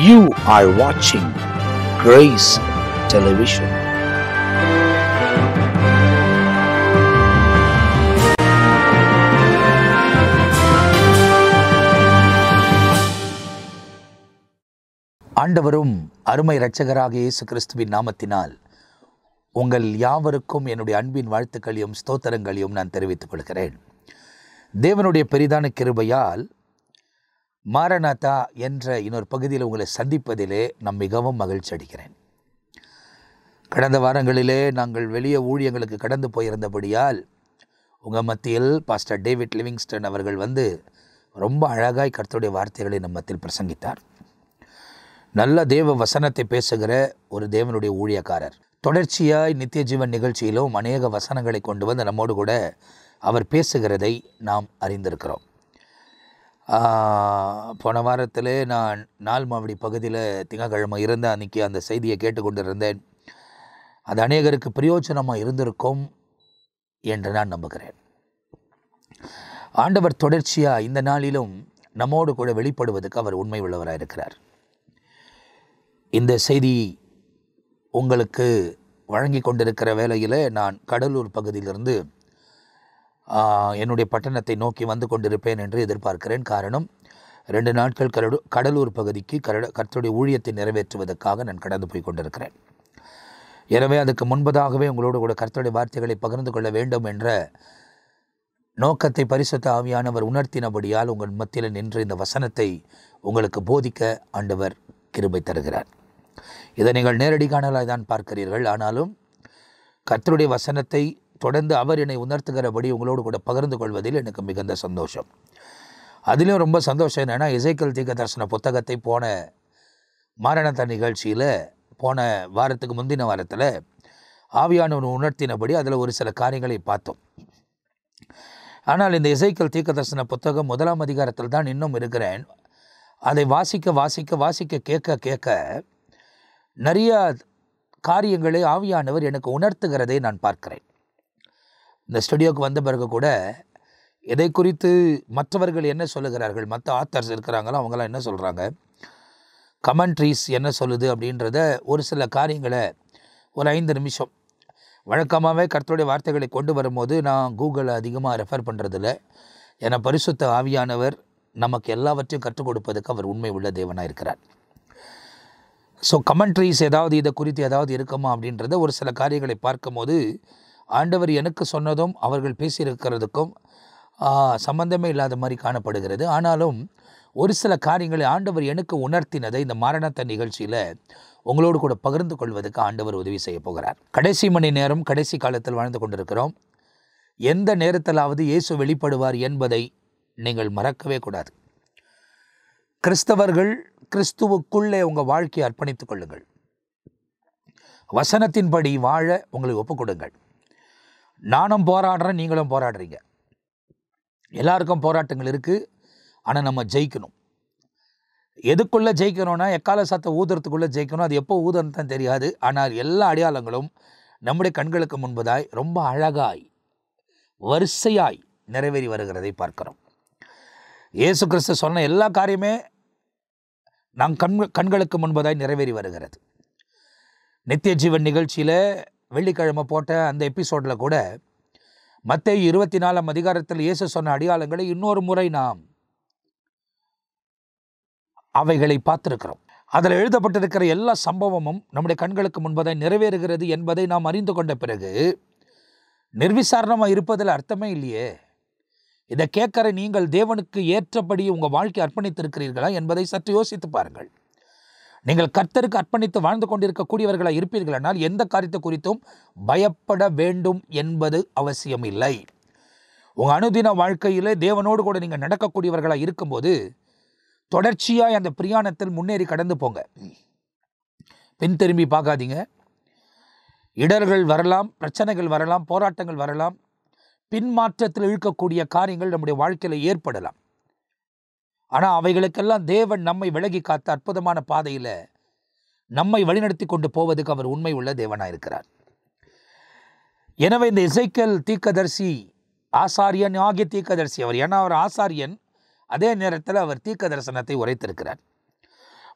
You are watching Grace Television. ஆண்டவரும் அருமை இரட்சகராக இயேசு கிறிஸ்துவின் நாமத்தினால் உங்கள் யாவருக்கும் என்னுடைய அன்பின் வாழ்த்துக்களையும் ஸ்தோத்திரங்களையும் நான் தெரிவித்துக் கொள்கிறேன். தேவனுடைய பெரிதான கிருபையால் மாரநாதா என்ற இன்னொரு பகுதியில் உங்களை சந்திப்பதிலே நான் மிகவும் மகிழ்ச்சி அடைகிறேன். கடந்த வாரங்களிலே நாங்கள் வெளியே ஊழியங்களுக்கு கடந்து போயிருந்தபடியால் உங்கள் மத்தியில் பாஸ்டர் டேவிட் லிவிங்ஸ்டன் அவர்கள் ரொம்ப அழகாய் கர்த்தருடைய வார்த்தைகளை நம் மத்தியில் பிரசங்கித்தார். நல்ல தேவ வசனத்தை பேசுகிற ஒரு தேவனுடைய ஊழியக்காரர். தொடர்ச்சியாய் நித்திய ஜீவன் நிகழ்ச்சியிலும் அநேக வசனங்களை கொண்டு வந்து நம்மோடு கூட அவர் பேசுகிறதை நாம் அறிந்திருக்கிறோம். போன வாரத்தில் நான் நால்மாவடி பகுதியில் திங்கட்கிழமை இருந்த அன்றைக்கி அந்த செய்தியை கேட்டுக்கொண்டிருந்தேன். அது அநேகருக்கு பிரயோஜனமாக இருந்திருக்கும் என்று நான் நம்புகிறேன். ஆண்டவர் தொடர்ச்சியாக இந்த நாளிலும் நம்மோடு கூட வெளிப்படுவதற்கு அவர் உண்மை உள்ளவராக இருக்கிறார். இந்த செய்தி உங்களுக்கு வழங்கி கொண்டிருக்கிற வேளையில் நான் கடலூர் பகுதியிலிருந்து என்னுடைய பட்டணத்தை நோக்கி வந்து கொண்டிருப்பேன் என்று எதிர்பார்க்கிறேன். காரணம், 2 நாட்கள் கடலூர் பகுதிக்கு கர்த்தருடைய ஊழியத்தை நிறைவேற்றுவதற்காக நான் கடந்து போய் கொண்டிருக்கிறேன். எனவே அதுக்கு முன்பதாகவே உங்களோடு கூட கர்த்தருடைய வார்த்தைகளை பகிர்ந்து கொள்ள வேண்டும் என்ற நோக்கத்தை பரிசுத்த ஆவியானவர் உணர்த்தினபடியால் உங்கள் மத்தியில் நின்று இந்த வசனத்தை உங்களுக்கு போதிக்க ஆண்டவர் கிருபை தருகிறார். இதை நீங்கள் நேரடி காணலாய் தான் பார்க்கிறீர்கள். ஆனாலும் கர்த்தருடைய வசனத்தை தொடர்ந்து அவர் என்னை உணர்த்துகிறபடி உங்களோடு கூட பகிர்ந்து கொள்வதில் எனக்கு மிகுந்த சந்தோஷம். அதிலும் ரொம்ப சந்தோஷம் என்னென்னா, எசேக்கியேல் தீர்க்கதரிசன புத்தகத்தை போன மாரநாதா நிகழ்ச்சியில் போன வாரத்துக்கு முந்தின வாரத்தில் ஆவியானவர் உணர்த்தினபடி அதில் ஒரு சில காரியங்களை பார்த்தோம். ஆனால் இந்த எசேக்கியேல் தீர்க்கதரிசன புத்தகம் 1ஆம் அதிகாரத்தில் தான் இன்னும் இருக்கிறேன். அதை வாசிக்க கேட்க நிறைய காரியங்களை ஆவியானவர் எனக்கு உணர்த்துகிறதை நான் பார்க்கிறேன். இந்த ஸ்டுடியோவுக்கு வந்த பிறகு கூட எதை குறித்து மற்றவர்கள் என்ன சொல்லுகிறார்கள், மற்ற ஆத்தர்ஸ் இருக்கிறாங்களோ அவங்களாம் என்ன சொல்கிறாங்க, கமெண்ட்ரிஸ் என்ன சொல்லுது அப்படின்றத ஒரு சில காரியங்களை ஒரு 5 நிமிஷம் வழக்கமாகவே கர்த்தருடைய வார்த்தைகளை கொண்டு வரும்போது நான் கூகுளை அதிகமாக ரெஃபர் பண்ணுறதில்ல. ஏன்னா பரிசுத்த ஆவியானவர் நமக்கு எல்லாவற்றையும் கற்றுக் கொடுப்பதற்கு அவர் உண்மை உள்ள தேவனாக இருக்கிறார். ஸோ கமெண்ட்ரிஸ் ஏதாவது இதை குறித்து ஏதாவது இருக்குமா அப்படின்றத ஒரு சில காரியங்களை பார்க்கும்போது ஆண்டவர் எனக்கு சொன்னதும் அவர்கள் பேசியிருக்கிறதுக்கும் சம்பந்தமே இல்லாத மாதிரி காணப்படுகிறது. ஆனாலும் ஒரு சில காரியங்களை ஆண்டவர் எனக்கு உணர்த்தினதை இந்த மாரநாதா நிகழ்ச்சியில் உங்களோடு கூட பகிர்ந்து கொள்வதற்கு ஆண்டவர் உதவி செய்ய போகிறார். கடைசி மணி நேரம், கடைசி காலத்தில் வாழ்ந்து கொண்டிருக்கிறோம். எந்த நேரத்திலாவது இயேசு வெளிப்படுவார் என்பதை நீங்கள் மறக்கவே கூடாது. கிறிஸ்தவர்கள் கிறிஸ்துவுக்குள்ளே உங்கள் வாழ்க்கையை அர்ப்பணித்துக் கொள்ளுங்கள். வசனத்தின்படி வாழ உங்களை ஒப்புக் கொடுங்கள். நானும் போராடுறேன், நீங்களும் போராடுறீங்க. எல்லாருக்கும் போராட்டங்கள் இருக்குது. ஆனால் நம்ம ஜெயிக்கணும். எதுக்குள்ளே ஜெயிக்கணும்னா எக்கால சத்த ஊதுறதுக்குள்ளே ஜெயிக்கணும். அது எப்போ ஊதுன்னு தான் தெரியாது. ஆனால் எல்லா அடையாளங்களும் நம்முடைய கண்களுக்கு முன்பதாய் ரொம்ப அழகாய் வரிசையாய் நிறைவேறி வருகிறதை பார்க்கிறோம். இயேசு கிறிஸ்து சொன்ன எல்லா காரியமே நம் கண்களுக்கு முன்பதாய் நிறைவேறி வருகிறது. நித்திய ஜீவன் நிகழ்ச்சியில் வெள்ளிக்கிழமை போட்ட அந்த எபிசோடில் கூட மத்தேயு 24ஆம் அதிகாரத்தில் இயேசு சொன்ன அடையாளங்களை இன்னொரு முறை நாம் அவைகளை பார்த்திருக்கிறோம். அதில் எழுதப்பட்டிருக்கிற எல்லா சம்பவமும் நம்முடைய கண்களுக்கு முன்பதாய் நிறைவேறுகிறது என்பதை நாம் அறிந்து கொண்ட பிறகு நிர்விசாரணமாக இருப்பதில் அர்த்தமே இல்லையே. இதை கேட்குற நீங்கள் தேவனுக்கு ஏற்றபடி உங்கள் வாழ்க்கை அர்ப்பணித்திருக்கிறீர்களா என்பதை சற்று யோசித்து பாருங்கள். நீங்கள் கர்த்தருக்கு அர்ப்பணித்து வாழ்ந்து கொண்டிருக்கக்கூடியவர்களாக இருப்பீர்களானால் எந்த காரியத்தை குறித்தும் பயப்பட வேண்டும் என்பது அவசியம் இல்லை. உங்கள் அனுதின வாழ்க்கையில் தேவனோடு கூட நீங்கள் நடக்கக்கூடியவர்களாக இருக்கும்போது தொடர்ச்சியாக அந்த பிரயாணத்தில் முன்னேறி கடந்து போங்க. பின் திரும்பி பார்க்காதீங்க. இடர்கள் வரலாம், பிரச்சனைகள் வரலாம், போராட்டங்கள் வரலாம், பின்மாற்றத்தில் இழுக்கக்கூடிய காரியங்கள் நம்முடைய வாழ்க்கையில் ஏற்படலாம். ஆனால் அவைகளுக்கெல்லாம் தேவன் நம்மை விலகி காத்த அற்புதமான பாதையில் நம்மை வழிநடத்தி கொண்டு போவதற்கு அவர் உண்மை உள்ள தேவனாக இருக்கிறார். எனவே இந்த எசேக்கியேல் தீர்க்கதரிசி ஆசாரியன் ஆகிய தீர்க்கதரிசி அவர். ஏன்னா அவர் ஆசாரியன், அதே நேரத்தில் அவர் தீர்க்க தரிசனத்தை உரைத்திருக்கிறார்.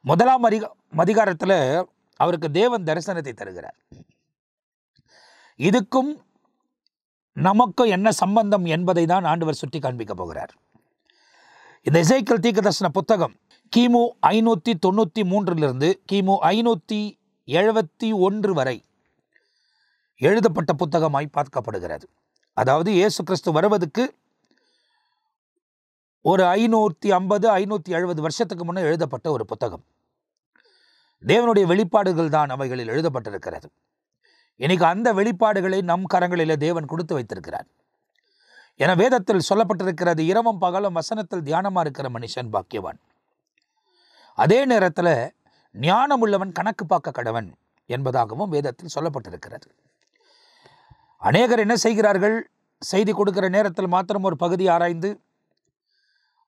முதலாம் அதிகாரத்தில் அவருக்கு தேவன் தரிசனத்தை தருகிறார். இதுக்கும் நமக்கு என்ன சம்பந்தம் என்பதை தான் ஆண்டவர் சுட்டி காண்பிக்க போகிறார். இந்த எசேக்கியேல் தீர்க்கதரிசன புத்தகம் கிமு 593 கிமு 571 வரை எழுதப்பட்ட புத்தகமாய் பார்க்கப்படுகிறது. அதாவது இயேசு கிறிஸ்து வருவதற்கு ஒரு 550-570 வருஷத்துக்கு முன்னே எழுதப்பட்ட ஒரு புத்தகம். தேவனுடைய வெளிப்பாடுகள் தான் அவைகளில் எழுதப்பட்டிருக்கிறது. இன்னைக்கு அந்த வெளிப்பாடுகளை நம் கரங்களிலே தேவன் கொடுத்து வைத்திருக்கிறார். என வேதத்தில் சொல்லப்பட்டிருக்கிறது, இரவும் பகலும் வசனத்தில் தியானமாக இருக்கிற மனுஷன் பாக்கியவான். அதே நேரத்தில் ஞானம் உள்ளவன் கணக்கு பார்க்க கடவன் என்பதாகவும் வேதத்தில் சொல்லப்பட்டிருக்கிறது. அநேகர் என்ன செய்கிறார்கள், செய்தி கொடுக்கிற நேரத்தில் மாத்திரம் ஒரு பகுதி ஆராய்ந்து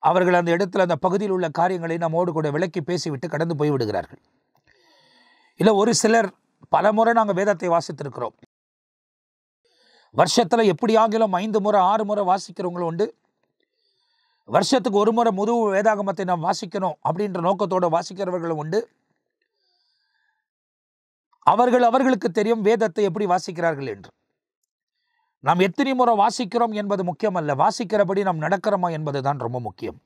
அவர்கள் அந்த இடத்துல அந்த பகுதியில் உள்ள காரியங்களை நம்மோடு கூட விளக்கி பேசிவிட்டு கடந்து போய்விடுகிறார்கள். இல்லை, ஒரு சிலர் பல முறை நாங்கள் வேதத்தை வாசித்திருக்கிறோம், வருஷத்தில் எப்படியாகிலும் 5 முறை 6 முறை வாசிக்கிறவங்களும் உண்டு. வருஷத்துக்கு ஒரு முறை முழு வேதாகமத்தை நாம் வாசிக்கணும் அப்படின்ற நோக்கத்தோடு வாசிக்கிறவர்களும் உண்டு. அவர்களுக்கு தெரியும் வேதத்தை எப்படி வாசிக்கிறார்கள் என்று. நாம் எத்தனை முறை வாசிக்கிறோம் என்பது முக்கியமல்ல, வாசிக்கிறபடி நாம் நடக்கிறோமா என்பது தான் ரொம்ப முக்கியம்.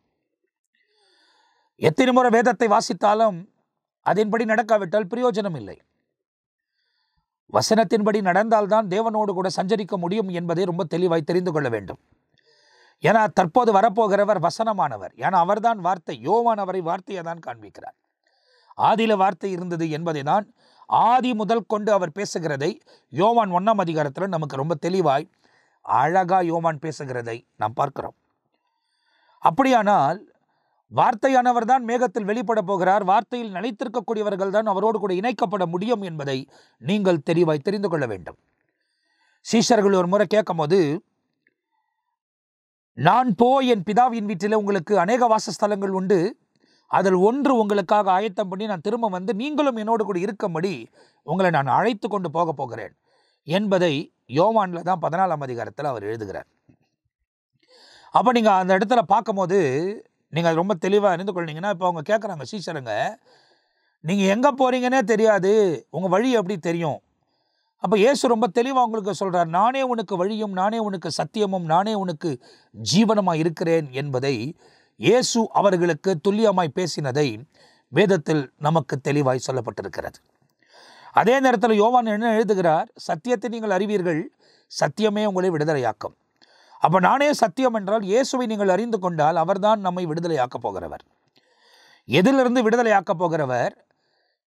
எத்தனை முறை வேதத்தை வாசித்தாலும் அதன்படி நடக்காவிட்டால் பிரயோஜனம் இல்லை. வசனத்தின்படி நடந்தால்தான் தேவனோடு கூட சஞ்சரிக்க முடியும் என்பதை ரொம்ப தெளிவாய் தெரிந்து கொள்ள வேண்டும். ஏன்னா தற்போது வரப்போகிறவர் வசனமானவர். ஏன்னா அவர்தான் வார்த்தை. யோவான் அவரை வார்த்தையை தான் காண்பிக்கிறார். ஆதியில வார்த்தை இருந்தது என்பதை தான் ஆதி முதல் கொண்டு அவர் பேசுகிறதை யோவான் 1ஆம் அதிகாரத்தில் நமக்கு ரொம்ப தெளிவாய் அழகா யோவான் பேசுகிறதை நாம் பார்க்கிறோம். அப்படியானால் வார்த்தையானவர் தான் மேகத்தில் வெளிப்பட போகிறார். வார்த்தையில் நிலைத்திருக்கக்கூடியவர்கள் தான் அவரோடு கூட இணைக்கப்பட முடியும் என்பதை நீங்கள் தெளிவாய் தெரிந்து கொள்ள வேண்டும். சீஷர்கள் ஒரு முறை கேட்கும் போது, நான் போய் என் பிதாவின் வீட்டில் உங்களுக்கு அநேக வாசஸ்தலங்கள் உண்டு, அதில் ஒன்று உங்களுக்காக ஆயத்தம் பண்ணி நான் திரும்ப வந்து நீங்களும் என்னோடு கூட இருக்கும்படி உங்களை நான் அழைத்து கொண்டு போகிறேன் என்பதை யோவான்ல தான் 14ஆம் அதிகாரத்தில் அவர் எழுதுகிறார். அப்போ நீங்கள் அந்த இடத்துல பார்க்கும்போது நீங்கள் ரொம்ப தெளிவாக அறிந்து கொள்ளிங்கன்னா, இப்போ அவங்க கேட்குறாங்க சீஷருங்க, நீங்கள் எங்கே போகிறீங்கன்னே தெரியாது, உங்கள் வழி எப்படி தெரியும்? அப்போ இயேசு ரொம்ப தெளிவாக உங்களுக்கு சொல்கிறார், நானே உனக்கு வழியும், நானே உனக்கு சத்தியமும், நானே உனக்கு ஜீவனமாக இருக்கிறேன் என்பதை இயேசு அவர்களுக்கு துல்லியமாய் பேசினதை வேதத்தில் நமக்கு தெளிவாய் சொல்லப்பட்டிருக்கிறது. அதே நேரத்தில் யோவான் என்ன எழுதுகிறார், சத்தியத்தை நீங்கள் அறிவீர்கள், சத்தியமே உங்களை விடுதலையாக்கும். அப்போ நானே சத்தியம் என்றால் இயேசுவை நீங்கள் அறிந்து கொண்டால் அவர்தான் நம்மை விடுதலையாக்கப் போகிறவர். எதிலிருந்து விடுதலையாக்கப் போகிறவர்?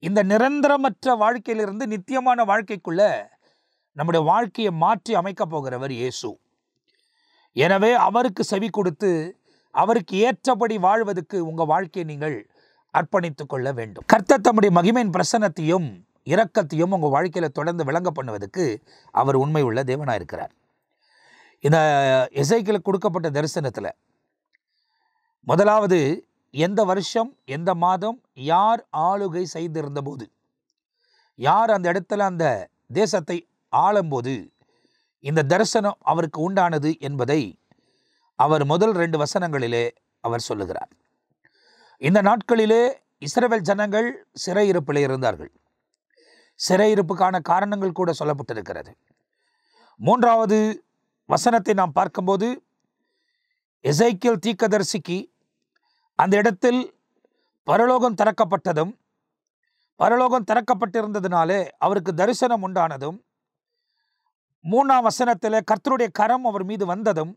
இந்த நிரந்தரமற்ற வாழ்க்கையிலிருந்து நித்தியமான வாழ்க்கைக்குள்ள நம்முடைய வாழ்க்கையை மாற்றி அமைக்கப் போகிறவர் இயேசு. எனவே அவருக்கு செவி கொடுத்து அவருக்கு ஏற்றபடி வாழ்வதற்கு உங்கள் வாழ்க்கையை நீங்கள் அர்ப்பணித்துக் கொள்ள வேண்டும். கர்த்தர் தம்முடைய மகிமையின் பிரசன்னத்தையும் இரக்கத்தையும் உங்கள் வாழ்க்கையில் தொடர்ந்து விளங்க பண்ணுவதற்கு அவர் உண்மை உள்ள தேவனாக இருக்கிறார். இந்த எசேக்கியேலுக்கு கொடுக்கப்பட்ட தரிசனத்தில் முதலாவது, எந்த வருஷம் எந்த மாதம் யார் ஆளுகை செய்திருந்த போது, யார் அந்த இடத்துல அந்த தேசத்தை ஆளும்போது இந்த தரிசனம் அவருக்கு உண்டானது என்பதை அவர் முதல் 2 வசனங்களிலே அவர் சொல்லுகிறார். இந்த நாட்களிலே இஸ்ரவேல் ஜனங்கள் சிறையிருப்பில் இருந்தார்கள். சிறையிருப்புக்கான காரணங்கள் கூட சொல்லப்பட்டிருக்கிறது. 3வது வசனத்தை நாம் பார்க்கும்போது, எசேக்கியேல் தீர்க்கதரிசிக்கு அந்த இடத்தில் பரலோகம் திறக்கப்பட்டதும், பரலோகம் திறக்கப்பட்டிருந்ததினாலே அவருக்கு தரிசனம் உண்டானதும், 3ஆம் வசனத்தில் கர்த்தருடைய கரம் அவர் மீது வந்ததும்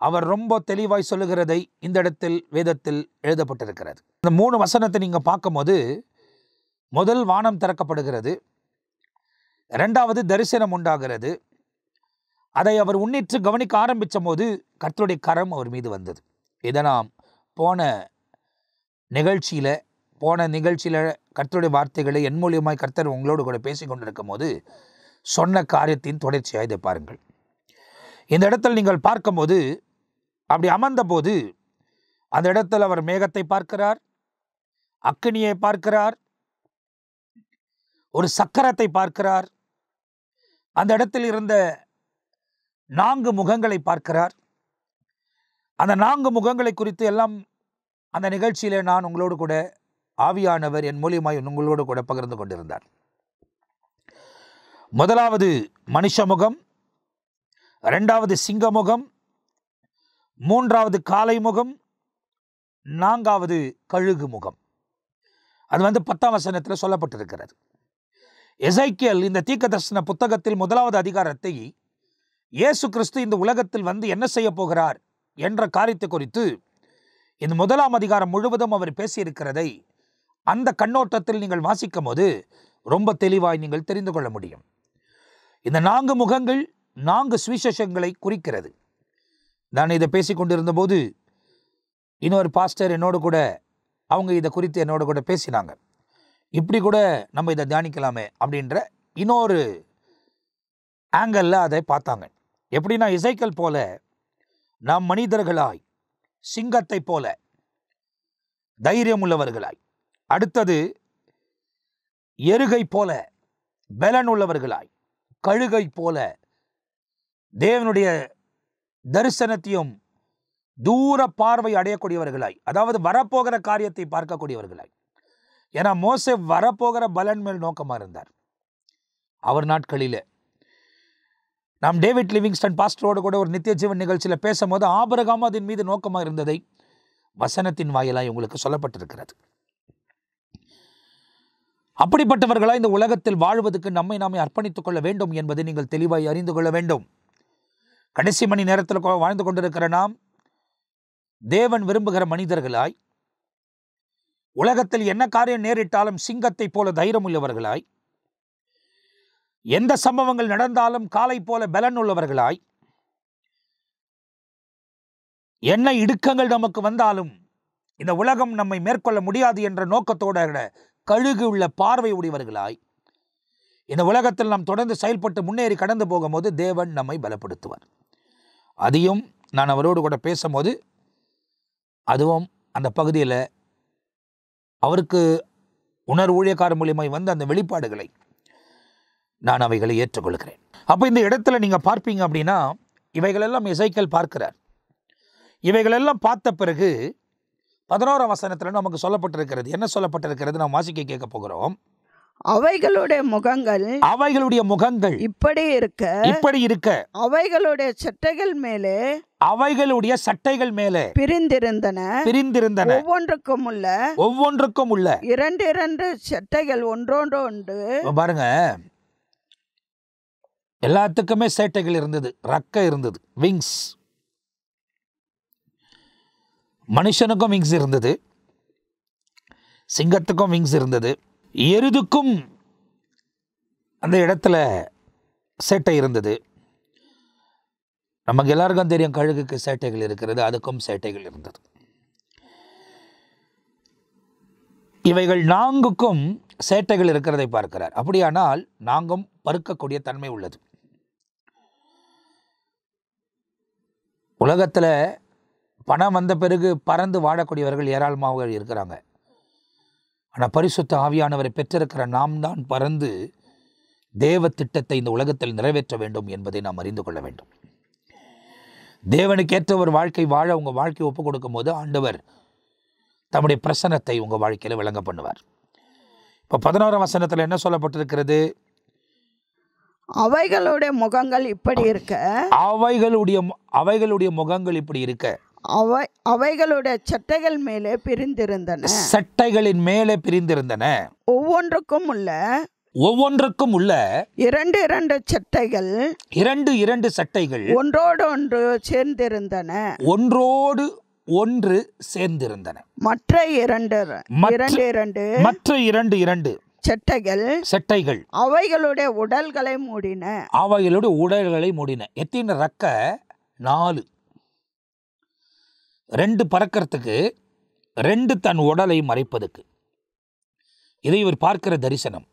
அவர் ரொம்ப தெளிவாய் சொல்லுகிறதை இந்த இடத்தில் வேதத்தில் எழுதப்பட்டிருக்கிறது. இந்த 3 வசனத்தை நீங்கள் பார்க்கும்போது, முதல் வானம் திறக்கப்படுகிறது, 2வது தரிசனம் உண்டாகிறது. அதை அவர் உன்னிற்று கவனிக்க ஆரம்பித்த போது கர்த்தருடைய கரம் அவர் மீது வந்தது. இதை நாம் போன நிகழ்ச்சியில் கர்த்தருடைய வார்த்தைகளை என் மூலியமாய் கர்த்தர் உங்களோடு கூட பேசி கொண்டிருக்கும் போது சொன்ன காரியத்தின் தொடர்ச்சியாக இதை பாருங்கள். இந்த இடத்தில் நீங்கள் பார்க்கும்போது, அப்படி அமர்ந்த போது அந்த இடத்தில் அவர் மேகத்தை பார்க்கிறார், அக்கினியை பார்க்கிறார், ஒரு சக்கரத்தை பார்க்கிறார், அந்த இடத்தில் இருந்த 4 முகங்களை பார்க்கிறார். அந்த 4 முகங்களை குறித்து எல்லாம் அந்த நிகழ்ச்சியிலே நான் உங்களோடு கூட ஆவியானவர் என் மூலியமாய் உங்களோடு கூட பகிர்ந்து கொண்டிருந்தார். முதலாவது மனுஷ முகம், இரண்டாவது சிங்க முகம், மூன்றாவது காளை முகம், நான்காவது கழுகு முகம். அது 10ஆம் வசனத்தில் சொல்லப்பட்டிருக்கிறது. எசேக்கியேல் இந்த தீர்க்கதரிசன புத்தகத்தில் முதலாவது அதிகாரத்தை இயேசு கிறிஸ்து இந்த உலகத்தில் என்ன செய்ய போகிறார் என்ற காரியத்தை குறித்து இந்த முதலாம் அதிகாரம் முழுவதும் அவர் பேசியிருக்கிறதை அந்த கண்ணோட்டத்தில் நீங்கள் வாசிக்கும் போது ரொம்ப தெளிவாய் நீங்கள் தெரிந்து கொள்ள முடியும். இந்த 4 முகங்கள் 4 சுவிசேஷங்களை குறிக்கிறது. நான் இதை பேசிக்கொண்டிருந்த போது இன்னொரு பாஸ்டர் என்னோடு கூட அவங்க இதை குறித்து என்னோட கூட பேசினாங்க. இப்படி கூட நம்ம இதை தியானிக்கலாமே அப்படின்ற இன்னொரு ஆங்கிளில் அதை பார்த்தாங்க. எப்படின்னா, எசேக்கியேல் போல நாம் மனிதர்களாய் சிங்கத்தை போல தைரியம் உள்ளவர்களாய், அடுத்தது எருகை போல பலன் உள்ளவர்களாய், கழுகை போல தேவனுடைய தரிசனத்தையும் தூர பார்வை அடையக்கூடியவர்களாய், அதாவது வரப்போகிற காரியத்தை பார்க்கக்கூடியவர்களாய். ஏன்னா மோசே வரப்போகிற பலன் மேல் நோக்கமாக இருந்தார். அவர் நாட்களில் நாம் டேவிட் லிவிங்ஸ்டன் பாஸ்டரோடு கூட ஒரு நித்திய ஜீவன் நிகழ்ச்சியில் பேசும்போது ஆபிரகாம் அதன் மீது நோக்கமாக இருந்ததை வசனத்தின் வாயிலாய் உங்களுக்கு சொல்லப்பட்டிருக்கிறது. அப்படிப்பட்டவர்களாய் இந்த உலகத்தில் வாழ்வதற்கு நம்மை நாமே அர்ப்பணித்துக் கொள்ள வேண்டும் என்பதை நீங்கள் தெளிவாய் அறிந்து கொள்ள வேண்டும். கடைசி மணி நேரத்தில் வாழ்ந்து கொண்டிருக்கிற நாம் தேவன் விரும்புகிற மனிதர்களாய், உலகத்தில் என்ன காரியம் நேரிட்டாலும் சிங்கத்தை போல தைரியம் உள்ளவர்களாய், எந்த சம்பவங்கள் நடந்தாலும் காளை போல பலன் உள்ளவர்களாய், என்ன இடுக்கங்கள் நமக்கு வந்தாலும் இந்த உலகம் நம்மை மேற்கொள்ள முடியாது என்ற நோக்கத்தோட கழுகு உள்ள பார்வை உடையவர்களாய் இந்த உலகத்தில் நாம் தொடர்ந்து செயல்பட்டு முன்னேறி கடந்து போகும்போது தேவன் நம்மை பலப்படுத்துவார். அதையும் நான் அவரோடு கூட பேசும்போது அதுவும் அந்த பகுதியில் அவருக்கு ஊழியக்காரர் மூலியமாய் அந்த வெளிப்பாடுகளை நான் அவைகளை ஏற்றுக்கொள்கிறேன். அப்போ இந்த இடத்துல நீங்கள் பார்ப்பீங்க அப்படின்னா, இவைகளெல்லாம் எசேக்கியேல் பார்க்கிறார். இவைகளெல்லாம் பார்த்த பிறகு 11ஆம் வசனத்தில் நமக்கு சொல்லப்பட்டிருக்கிறது. என்ன சொல்லப்பட்டிருக்கிறது நாம் வாசிக்க கேட்க போகிறோம். அவைகளுடைய முகங்கள் இப்படி இருக்க அவைகளுடைய சட்டைகள் மேலே பிரிந்திருந்தன ஒவ்வொன்றுக்கும் உள்ள இரண்டு சட்டைகள் ஒன்றோடு ஒன்று. பாருங்க, எல்லாத்துக்குமே சேட்டைகள் இருந்தது, ரக்க இருந்தது, விங்ஸ். மனுஷனுக்கும் விங்ஸ் இருந்தது, சிங்கத்துக்கும் விங்ஸ் இருந்தது, எருதுக்கும் அந்த இடத்துல சேட்டை இருந்தது. நமக்கு எல்லாருக்கும் தெரியும் கழுகுக்கு சேட்டைகள் இருக்கிறது, அதுக்கும் சேட்டைகள் இருந்தது. இவைகள் 4க்கும் சேட்டைகள் இருக்கிறதை பார்க்கிறார். அப்படியானால் நாங்கும் பருக்கக்கூடிய தன்மை உள்ளது. உலகத்தில் பணம் வந்த பிறகு பறந்து வாழக்கூடியவர்கள் ஏராளமாக இருக்கிறாங்க. ஆனால் பரிசுத்த ஆவியானவரை பெற்றிருக்கிற நாம் தான் பறந்து தேவ திட்டத்தை இந்த உலகத்தில் நிறைவேற்ற வேண்டும் என்பதை நாம் அறிந்து கொள்ள வேண்டும். தேவனுக்கேற்ற ஒரு வாழ்க்கை வாழ உங்கள் வாழ்க்கையை ஒப்புக் கொடுக்கும் போது ஆண்டவர் தம்முடைய பிரசன்னத்தை உங்கள் வாழ்க்கையில் விளங்க பண்ணுவார். இப்போ 11ஆம் வசனத்தில் என்ன சொல்லப்பட்டிருக்கிறது? அவைகளுடைய முகங்கள் இப்படி இருக்க அவைகளுடைய முகங்கள் இப்படி இருக்க அவைகளுடைய சட்டைகள் மேலே பிரிந்திருந்தன. சட்டைகளின் மேலே பிரிந்திருந்தன. ஒவ்வொன்றுக்கும் உள்ள இரண்டு சட்டைகள் ஒன்றோடு ஒன்று சேர்ந்திருந்தன. மற்ற இரண்டு சட்டைகள் அவைகளுடைய உடல்களை மூடின. எத்தனை ரக்க? 4. 2 பறக்கிறதுக்கு, 2 தன் உடலை மறைப்பதுக்கு. இதை இவர் பார்க்கிற தரிசனம்.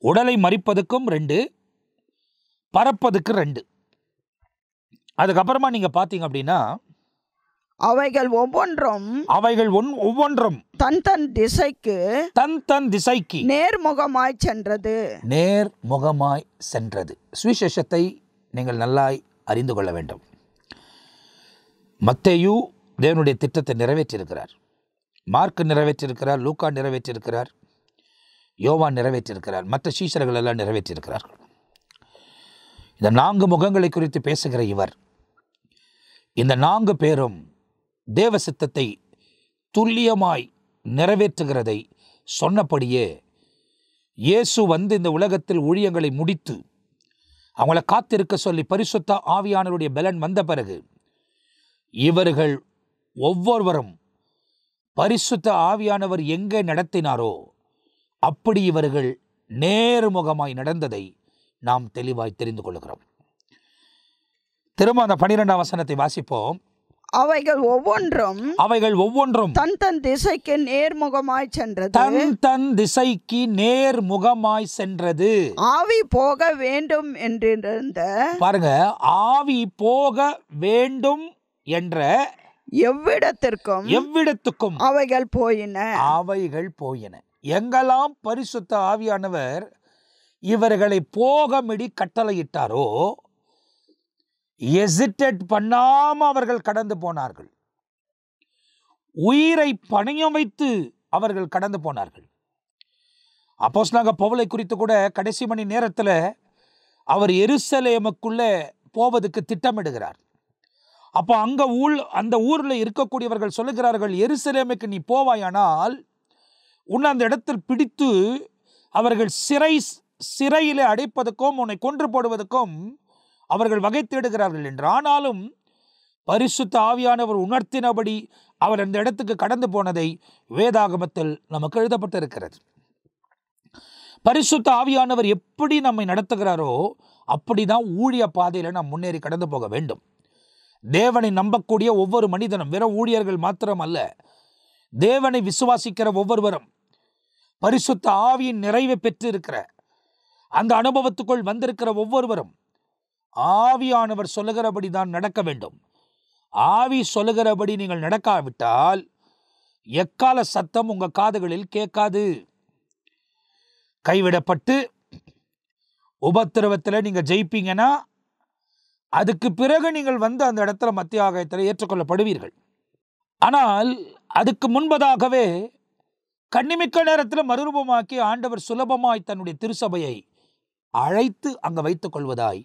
உடலை மறைப்பதுக்கும் 2, பறப்பதுக்கு 2. அதுக்கப்புறமா நீங்க பார்த்தீங்க அப்படின்னா, அவைகள் ஒவ்வொன்றும் தன் திசைக்கு நேர்முகமாய் சென்றது. சுவிசேஷத்தை நீங்கள் நல்லாய் அறிந்து கொள்ள வேண்டும். மத்தேயு தேவனுடைய திட்டத்தை நிறைவேற்றியிருக்கிறார். மார்க் நிறைவேற்றியிருக்கிறார், லூக்கா நிறைவேற்றியிருக்கிறார், யோவான் நிறைவேற்றியிருக்கிறார், மற்ற சீஷர்கள் எல்லாம் நிறைவேற்றியிருக்கிறார்கள். இந்த 4 முகங்களை குறித்து பேசுகிற இவர் இந்த 4 பேரும் தேவ சித்தத்தை துல்லியமாய் நிறைவேற்றுகிறதை சொன்னபடியே இயேசு வந்து இந்த உலகத்தில் ஊழியங்களை முடித்து அவங்கள காத்திருக்க சொல்லி பரிசுத்த ஆவியானவருடைய பலன் வந்த பிறகு இவர்கள் ஒவ்வொருவரும் பரிசுத்த ஆவியானவர் எங்கே நடத்தினாரோ அப்படி இவர்கள் நேர்முகமாய் நடந்ததை நாம் தெளிவாய் தெரிந்து கொள்கிறோம். திரும்ப அந்த 12ஆம் வசனத்தை வாசிப்போம். அவைகள் ஒவ்வொன்றும் தன் தன் திசைக்கு நேர்முகமாய் சென்றது. ஆவி போக வேண்டும் என்றிருந்த, பாருங்க, ஆவி போக வேண்டும் என்ற எவ்விடத்துக்கும் அவைகள் போயின. எங்கெல்லாம் பரிசுத்த ஆவியானவர் இவர்களை போகமிடி கட்டளையிட்டாரோ எசிட்டேட் பண்ணாம அவர்கள் கடந்து போனார்கள். உயிரை பணயம் வைத்து அவர்கள் கடந்து போனார்கள். அப்போஸ்தலனாகிய பவுலை குறித்து கூட கடைசி மணி நேரத்தில் அவர் எருசலேமுக்குள்ள போவதற்கு திட்டமிடுகிறார். அப்போ அந்த ஊரில் இருக்கக்கூடியவர்கள் சொல்லுகிறார்கள், எருசலேமுக்கு நீ போவாயானால் உன்னை அந்த இடத்தில் பிடித்து அவர்கள் சிறையிலே அடைப்பதற்கும் உன்னை கொன்று போடுவதற்கும் அவர்கள் வகை தேடுகிறார்கள் என்று. ஆனாலும் பரிசுத்த ஆவியானவர் உணர்த்தினபடி அவர் அந்த இடத்துக்கு கடந்து போனதை வேதாகமத்தில் நமக்கு எழுதப்பட்டிருக்கிறது. பரிசுத்த ஆவியானவர் எப்படி நம்மை நடத்துகிறாரோ அப்படிதான் ஊழிய பாதையில் நாம் முன்னேறி கடந்து போக வேண்டும். தேவனை நம்பக்கூடிய ஒவ்வொரு மனிதனும், வெறும் ஊழியர்கள் மாத்திரம் அல்ல, தேவனை விசுவாசிக்கிற ஒவ்வொருவரும் பரிசுத்த ஆவியின் நிறைவை பெற்று இருக்கிற அந்த அனுபவத்துக்குள் வந்திருக்கிற ஒவ்வொருவரும் ஆவியானவர் சொல்லுகிறபடி தான் நடக்க வேண்டும். ஆவி சொல்லுகிறபடி நீங்கள் நடக்காவிட்டால் எக்கால சத்தம் உங்க காதுகளில் கேட்காது. கைவிடப்பட்டு உபத்திரவத்தில் நீங்க ஜெயிப்பீங்கன்னா அதுக்கு பிறகு நீங்கள் வந்து அந்த இடத்துல மத்திய ஆகாயத்தில் ஏற்றுக்கொள்ளப்படுவீர்கள். ஆனால் அதுக்கு முன்பதாகவே கண்ணிமிக்க நேரத்தில் மறுரூபமாக்கி ஆண்டவர் சுலபமாய் தன்னுடைய திருசபையை அழைத்து அங்க வைத்துக் கொள்வதாய்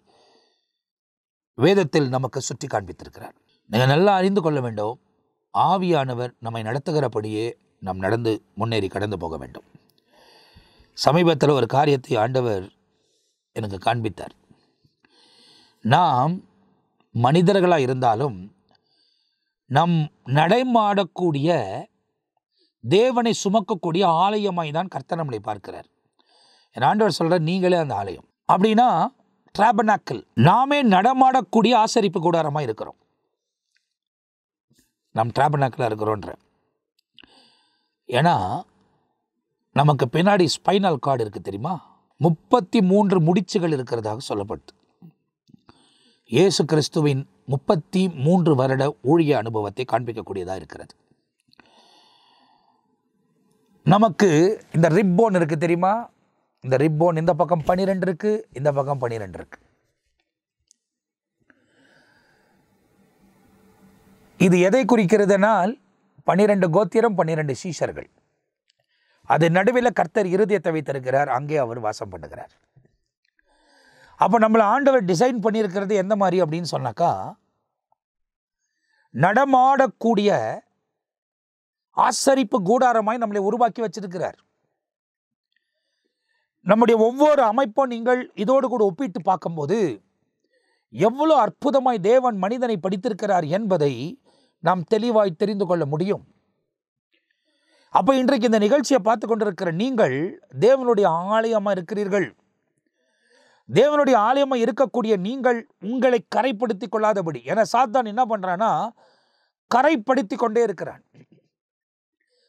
வேதத்தில் நமக்கு சுட்டி காண்பித்திருக்கிறார். நீங்கள் நல்லா அறிந்து கொள்ள வேண்டும், ஆவியானவர் நம்மை நடத்துகிறபடியே நாம் நடந்து முன்னேறி கடந்து போக வேண்டும். சமீபத்தில் ஒரு காரியத்தை ஆண்டவர் எனக்கு காண்பித்தார். நாம் மனிதர்களாக இருந்தாலும் நம் நடைமாடக்கூடிய தேவனை சுமக்கக்கூடிய ஆலயமாய் தான் கர்த்தர் நம்மளை பார்க்கிறார். என் ஆண்டவர் சொல்கிறார், நீங்களே அந்த ஆலயம். அப்படின்னா ட்ராபனாக்கிள், நாமே நடமாடக்கூடிய ஆசரிப்பு கூடாரமாக இருக்கிறோம். நாம் ட்ராபனாக்கிளாக இருக்கிறோன்ற. ஏன்னா நமக்கு பின்னாடி ஸ்பைனல் கார்டு இருக்குது தெரியுமா? 33 முடிச்சுகள் இருக்கிறதாக சொல்லப்பட்டு இயேசு கிறிஸ்துவின் 33 வருட ஊழிய அனுபவத்தை காண்பிக்கக்கூடியதாக இருக்கிறது. நமக்கு இந்த ரிப்போன் இருக்குது தெரியுமா? இந்த ரிப்போன் இந்த பக்கம் 12 இருக்கு, இந்த பக்கம் 12 இருக்கு. இது எதை குறிக்கிறதுனால் 12 கோத்திரம், 12 சீஷர்கள். அது நடுவில் கர்த்தர் இருதயத்தை வைத்திருக்கிறார், அங்கே அவர் வாசம் பண்ணுகிறார். அப்போ நம்மளை ஆண்டவர் டிசைன் பண்ணியிருக்கிறது எந்த மாதிரி அப்படின்னு சொன்னாக்கா, நடமாடக்கூடிய ஆசரிப்பு கூடாரமாய் நம்மளை உருவாக்கி வச்சிருக்கிறார். நம்முடைய ஒவ்வொரு அமைப்பும் நீங்கள் இதோடு கூட ஒப்பிட்டு பார்க்கும்போது எவ்வளோ அற்புதமாய் தேவன் மனிதனை படித்திருக்கிறார் என்பதை நாம் தெளிவாய் தெரிந்து கொள்ள முடியும். அப்போ இன்றைக்கு இந்த நிகழ்ச்சியை பார்த்து கொண்டிருக்கிற நீங்கள் தேவனுடைய ஆலயமாக இருக்கிறீர்கள். தேவனுடைய ஆலயமாக இருக்கக்கூடிய நீங்கள் உங்களை கரைப்படுத்தி கொள்ளாதபடி, ஏன்னா சாத்தான் என்ன பண்ணுறான்னா கரைப்படுத்தி கொண்டே இருக்கிறான்.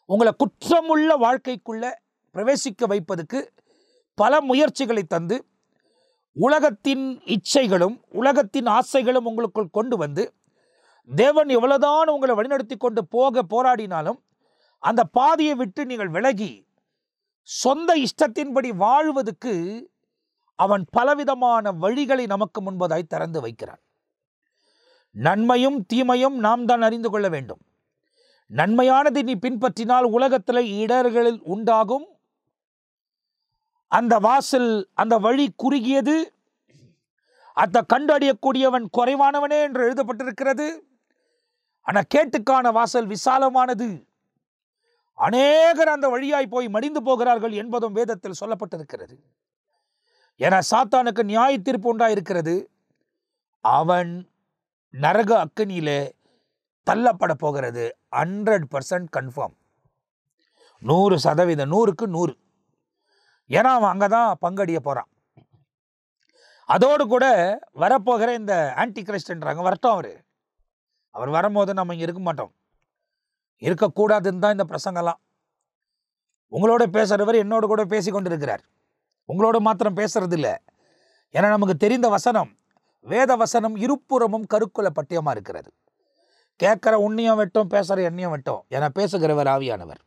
உங்களை குற்றமுள்ள வாழ்க்கைக்குள்ள பிரவேசிக்க வைப்பதற்கு பல முயற்சிகளை தந்து உலகத்தின் இச்சைகளும் உலகத்தின் ஆசைகளும் உங்களுக்குள் கொண்டு வந்து தேவன் எவ்வளவுதான் உங்களை வழிநடத்தி கொண்டு போக போராடினாலும் அந்த பாதையை விட்டு நீங்கள் விலகி சொந்த இஷ்டத்தின்படி வாழ்வதற்கு அவன் பலவிதமான வழிகளை நமக்கு முன்பதாய் திறந்து வைக்கிறான். நன்மையும் தீமையும் நாம் தான் அறிந்து கொள்ள வேண்டும். நன்மையானதை நீ பின்பற்றினால் உலகத்தில் இடர்களில் உண்டாகும், அந்த வாசல், அந்த வழி குறுகியது, அதை கண்டறியக்கூடியவன் குறைவானவனே என்று எழுதப்பட்டிருக்கிறது. ஆனால் கேட்டுக்கான வாசல் விசாலமானது, அநேகர் அந்த வழியாய் போய் மடிந்து போகிறார்கள் என்பதும் வேதத்தில் சொல்லப்பட்டிருக்கிறது. என சாத்தானுக்கு நியாய தீர்ப்பு உண்டாயிருக்கிறது. அவன் நரக அக்கினியிலே தள்ளப்பட போகிறது. 100% கன்ஃபார்ம், 100%, 100க்கு 100. ஏன்னா அவன் அங்கதான் பங்கடிய போறான். அதோடு கூட வரப்போகிற இந்த ஆன்டி கிரைஸ்ட்ன்றாங்க, வரட்டும். அவர் வரும்போது நம்ம இங்க இருக்க மாட்டோம், இருக்கக்கூடாதுன்னு தான் இந்த பிரசங்கெல்லாம். உங்களோட பேசுறவர் என்னோட கூட பேசி கொண்டிருக்கிறார், உங்களோட மாத்திரம் பேசுறது இல்லை. ஏன்னா நமக்கு தெரிந்த வசனம், வேத வசனம் இருபுறமும் கருக்குல பட்டியமா இருக்கிறது. கேட்கிற உன்னையும் வெட்டும், பேசுற எண்ணையும் வெட்டும். என பேசுகிறவர் ஆவியானவர்.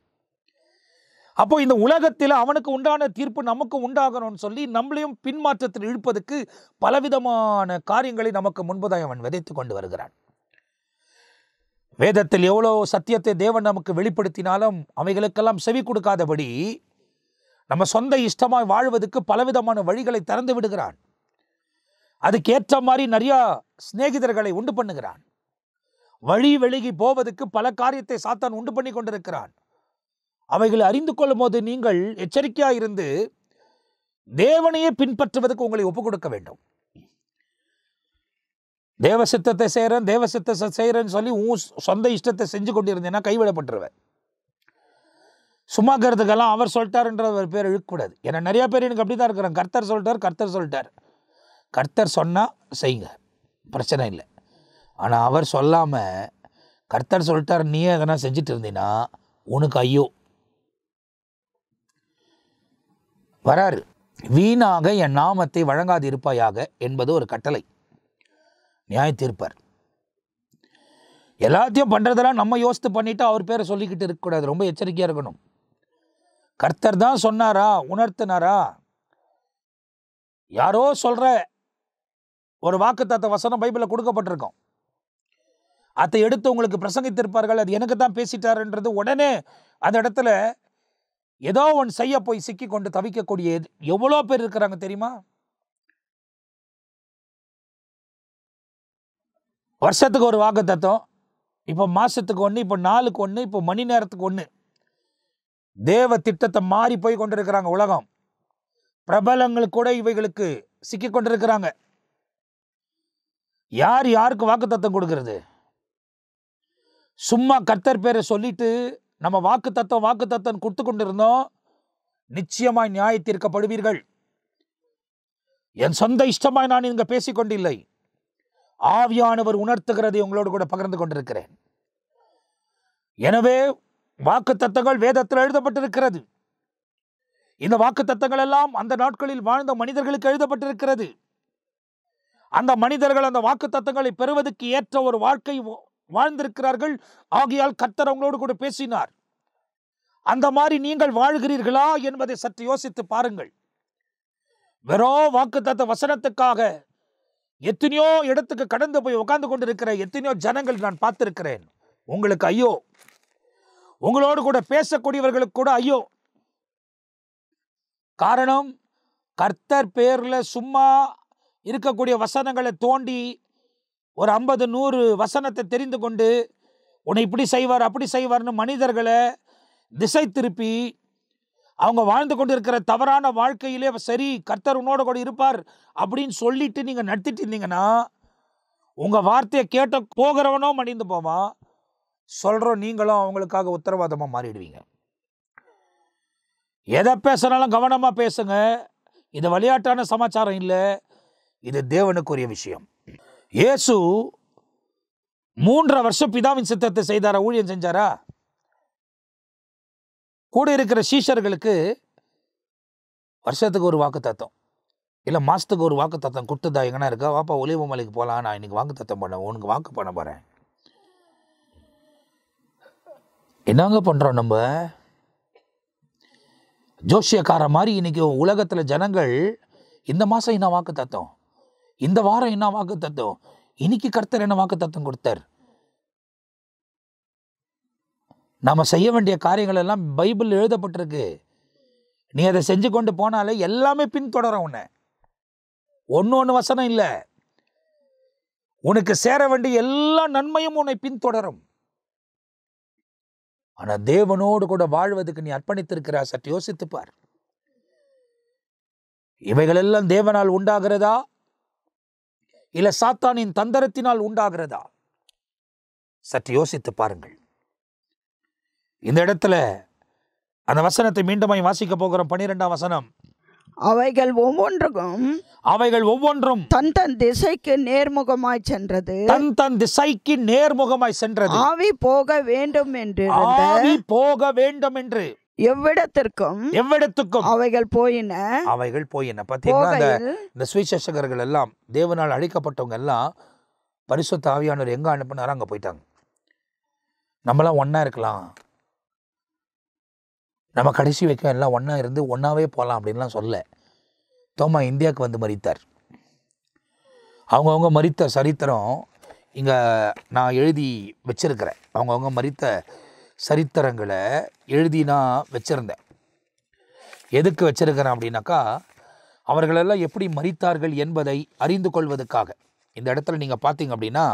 அப்போ இந்த உலகத்தில் அவனுக்கு உண்டான தீர்ப்பு நமக்கு உண்டாகணும்னு சொல்லி நம்மளையும் பின்மாற்றத்தில் இழுப்பதற்கு பலவிதமான காரியங்களை நமக்கு முன்பதாய் அவன் விதைத்து கொண்டு வருகிறான். வேதத்தில் எவ்வளோ சத்தியத்தை தேவன் நமக்கு வெளிப்படுத்தினாலும் அவைகளுக்கெல்லாம் செவி கொடுக்காதபடி நம்ம சொந்த இஷ்டமாய் வாழ்வதற்கு பலவிதமான வழிகளை திறந்து விடுகிறான். அதுக்கேற்ற மாதிரி நிறைய சிநேகிதர்களை உண்டு பண்ணுகிறான். வழி விலகி போவதற்கு பல காரியத்தை சாத்தான் உண்டு பண்ணி கொண்டிருக்கிறான். அவைகளை அறிந்து கொள்ளும் போது நீங்கள் எச்சரிக்கையாக இருந்து தேவனையே பின்பற்றுவதற்கு உங்களை ஒப்புக் கொடுக்க வேண்டும். தேவ சித்தத்தை செய்கிறேன், தேவ சித்தத்தை செய்கிறேன்னு சொல்லி உன் சொந்த இஷ்டத்தை செஞ்சு கொண்டிருந்தேன்னா கைவிடப்பட்டுருவேன். சும்மாக்கிறதுக்கெல்லாம் அவர் சொல்லிட்டாருன்ற ஒரு பேர் இழுக்கக்கூடாது. ஏன்னா நிறைய பேர் எனக்கு அப்படி தான் இருக்கிறாங்க. கர்த்தர் சொல்லிட்டார். கர்த்தர் சொன்னால் செய்யுங்க, பிரச்சனை இல்லை. ஆனால் அவர் சொல்லாமல் கர்த்தர் சொல்லிட்டார் நீயே எதனா செஞ்சுட்டு இருந்தீங்கன்னா உனக்கு ஐயோ. வராரு, வீணாக என் நாமத்தை வழங்காது இருப்பாயாக என்பது ஒரு கட்டளை. நியாய தீர்ப்பார். எல்லாத்தையும் பண்ணுறதெல்லாம் நம்ம யோசித்து பண்ணிவிட்டு அவர் பேரை சொல்லிக்கிட்டு இருக்கக்கூடாது. ரொம்ப எச்சரிக்கையாக இருக்கணும். கர்த்தர் தான் சொன்னாரா, உணர்த்தினாரா, யாரோ சொல்கிற ஒரு வாக்குத்தத்த வசனம் பைபிளில் கொடுக்கப்பட்டிருக்கோம், அதை எடுத்து உங்களுக்கு பிரசங்கித்திருப்பார்கள். அது எனக்கு தான் பேசிட்டாருன்றது உடனே அந்த இடத்துல ஏதோ ஒன்று செய்ய போய் சிக்கி கொண்டு தவிக்கக்கூடிய எவ்வளோ பேர் இருக்கிறாங்க தெரியுமா? வருஷத்துக்கு ஒரு வாக்குத்தத்தம், இப்போ மாசத்துக்கு ஒன்று, இப்போ நாளுக்கு ஒன்று, இப்போ மணி நேரத்துக்கு ஒன்று. தேவ திட்டத்தை மாறி போய் கொண்டிருக்கிறாங்க உலகம். பிரபலங்கள் கூட இவைகளுக்கு சிக்கி கொண்டிருக்கிறாங்க. யார் யாருக்கு வாக்குத்தத்தம் கொடுக்கிறது? சும்மா கர்த்தர் பேரை சொல்லிட்டு நம்ம வாக்குத்தத்தம் கொடுத்து கொண்டிருந்தோம். நிச்சயமாய் நியாய தீர்க்கப்படுவீர்கள். என் சொந்த இஷ்டமாய் நான் இங்க பேசிக்கொண்டில்லை, ஆவியானவர் உணர்த்துகிறதை உங்களோடு கூட பகிர்ந்து கொண்டிருக்கிறேன். எனவே வாக்குத்தத்தங்கள் வேதத்தில் எழுதப்பட்டிருக்கிறது. இந்த வாக்குத்தத்தங்கள் எல்லாம் அந்த நாட்களில் வாழ்ந்த மனிதர்களுக்கு எழுதப்பட்டிருக்கிறது. அந்த மனிதர்கள் அந்த வாக்குத்தத்தங்களை பெறுவதற்கு ஏற்ற ஒரு வாழ்க்கை வாழ்ந்திருக்கிறார்கள். ஆகையால் கர்த்தர் அவங்களோடு கூட பேசினார். அந்த மாதிரி நீங்கள் வாழ்கிறீர்களா என்பதை சற்று யோசித்து பாருங்கள். வெறும் வாக்குத்தத்த வசனத்துக்காக எத்தனையோ இடத்துக்கு கடந்து போய் உட்கார்ந்து கொண்டிருக்கிற எத்தனையோ ஜனங்கள் நான் பார்த்திருக்கிறேன். உங்களுக்கு ஐயோ, உங்களோடு கூட பேசக்கூடியவர்களுக்கு கூட ஐயோ. காரணம், கர்த்தர் பேர்ல சும்மா இருக்கக்கூடிய வசனங்களை தோண்டி ஒரு 50-100 வசனத்தை தெரிந்து கொண்டு உன்னை இப்படி செய்வார் அப்படி செய்வார்னு மனிதர்களை திசை திருப்பி அவங்க வாழ்ந்து கொண்டு இருக்கிற தவறான வாழ்க்கையிலே சரி கர்த்தர் உன்னோட கூட இருப்பார் அப்படின்னு சொல்லிட்டு நீங்க நடத்திட்டு இருந்தீங்கன்னா உங்க வார்த்தையை கேட்ட போகிறவனோ மடிந்து போவான், சொல்றோம் நீங்களும் அவங்களுக்காக உத்தரவாதமா மாறிடுவீங்க. எதை பேசினாலும் கவனமா பேசுங்க. இது விளையாட்டான சமாச்சாரம் இல்லை, இது தேவனுக்குரிய விஷயம். இயேசு 3.5 வருஷம் பிதாவின் சித்தத்தை செய்தாரா, ஊழியம் செஞ்சாரா? கூட இருக்கிற சீஷர்களுக்கு வருஷத்துக்கு ஒரு வாக்குத்தத்தம் இல்லை மாசத்துக்கு ஒரு வாக்குத்தத்தம் கொடுத்ததா எங்கன்னா இருக்கா? வாப்பா ஒலிவ மலைக்கு போகலாம், நான் இன்னைக்கு வாக்குத்தத்தம் பண்ண, உனக்கு வாக்கு பண்ண போறேன். என்னங்க பண்றோம் நம்ம? ஜோசியக்கார மாதிரி இன்னைக்கு உலகத்துல ஜனங்கள் இந்த மாசம் என்ன வாக்குத்தத்தம், இந்த வாரம் என்ன வாக்குத்தத்தம், இன்னைக்கு கர்த்தர் என்ன வாக்குத்தத்தம் கொடுத்தார். நாம் செய்ய வேண்டிய காரியங்கள் எல்லாம் பைபிள் எழுதப்பட்டிருக்கு. நீ அதை செஞ்சு கொண்டு போனாலே எல்லாமே பின்தொடரும். ஒன்று வசனம் இல்லை, உனக்கு சேர வேண்டிய எல்லா நன்மையும் உன்னை பின்தொடரும். ஆனால் தேவனோடு கூட வாழ்வதற்கு நீ அர்ப்பணித்திருக்கிறாய். சற்று யோசித்துப்பார். இவைகளெல்லாம் தேவனால் உண்டாகிறதா இல்ல சாத்தானின் தந்திரத்தினால் உண்டாகிறதா? சற்று யோசித்து பாருங்கள். இந்த இடத்துல அந்த வசனத்தை மீண்டுமாய் வாசிக்க போகிறோம். 12ஆம் வசனம். அவைகள் ஒவ்வொன்றும் தன் தன் திசைக்கு நேர்முகமாய் சென்றது. தன் தன் திசைக்கு நேர்முகமாய் சென்றது. ஆவி போக வேண்டும் என்று எவ்விடத்திற்கும் அவைகள் போயின. பார்த்தீங்கன்னா இந்த சுவிசேஷகர்கள் எல்லாம், தேவனால் அழைக்கப்பட்டவங்க எல்லாம் பரிசுத்த ஆவியானவர் எங்க அனுப்பினாரோ அங்க போயிட்டாங்க. நம்மளாம் ஒன்னா இருக்கலாம், நம்ம கடைசி வைக்க எல்லாம் ஒன்றா இருந்து ஒன்றாவே போகலாம் அப்படின்லாம் சொல்ல. தோமா இந்தியாவுக்கு வந்து மரித்தார். அவங்கவுங்க மரித்த சரித்திரம் இங்கே நான் எழுதி வச்சிருக்கிறேன். அவங்கவுங்க மரித்த சரித்திரங்களை எழுதி நான் வச்சுருந்தேன். எதுக்கு வச்சிருக்கிறேன் அப்படின்னாக்கா, அவர்களெல்லாம் எப்படி மரித்தார்கள் என்பதை அறிந்து கொள்வதற்காக. இந்த இடத்துல நீங்கள் பார்த்தீங்க அப்படின்னா,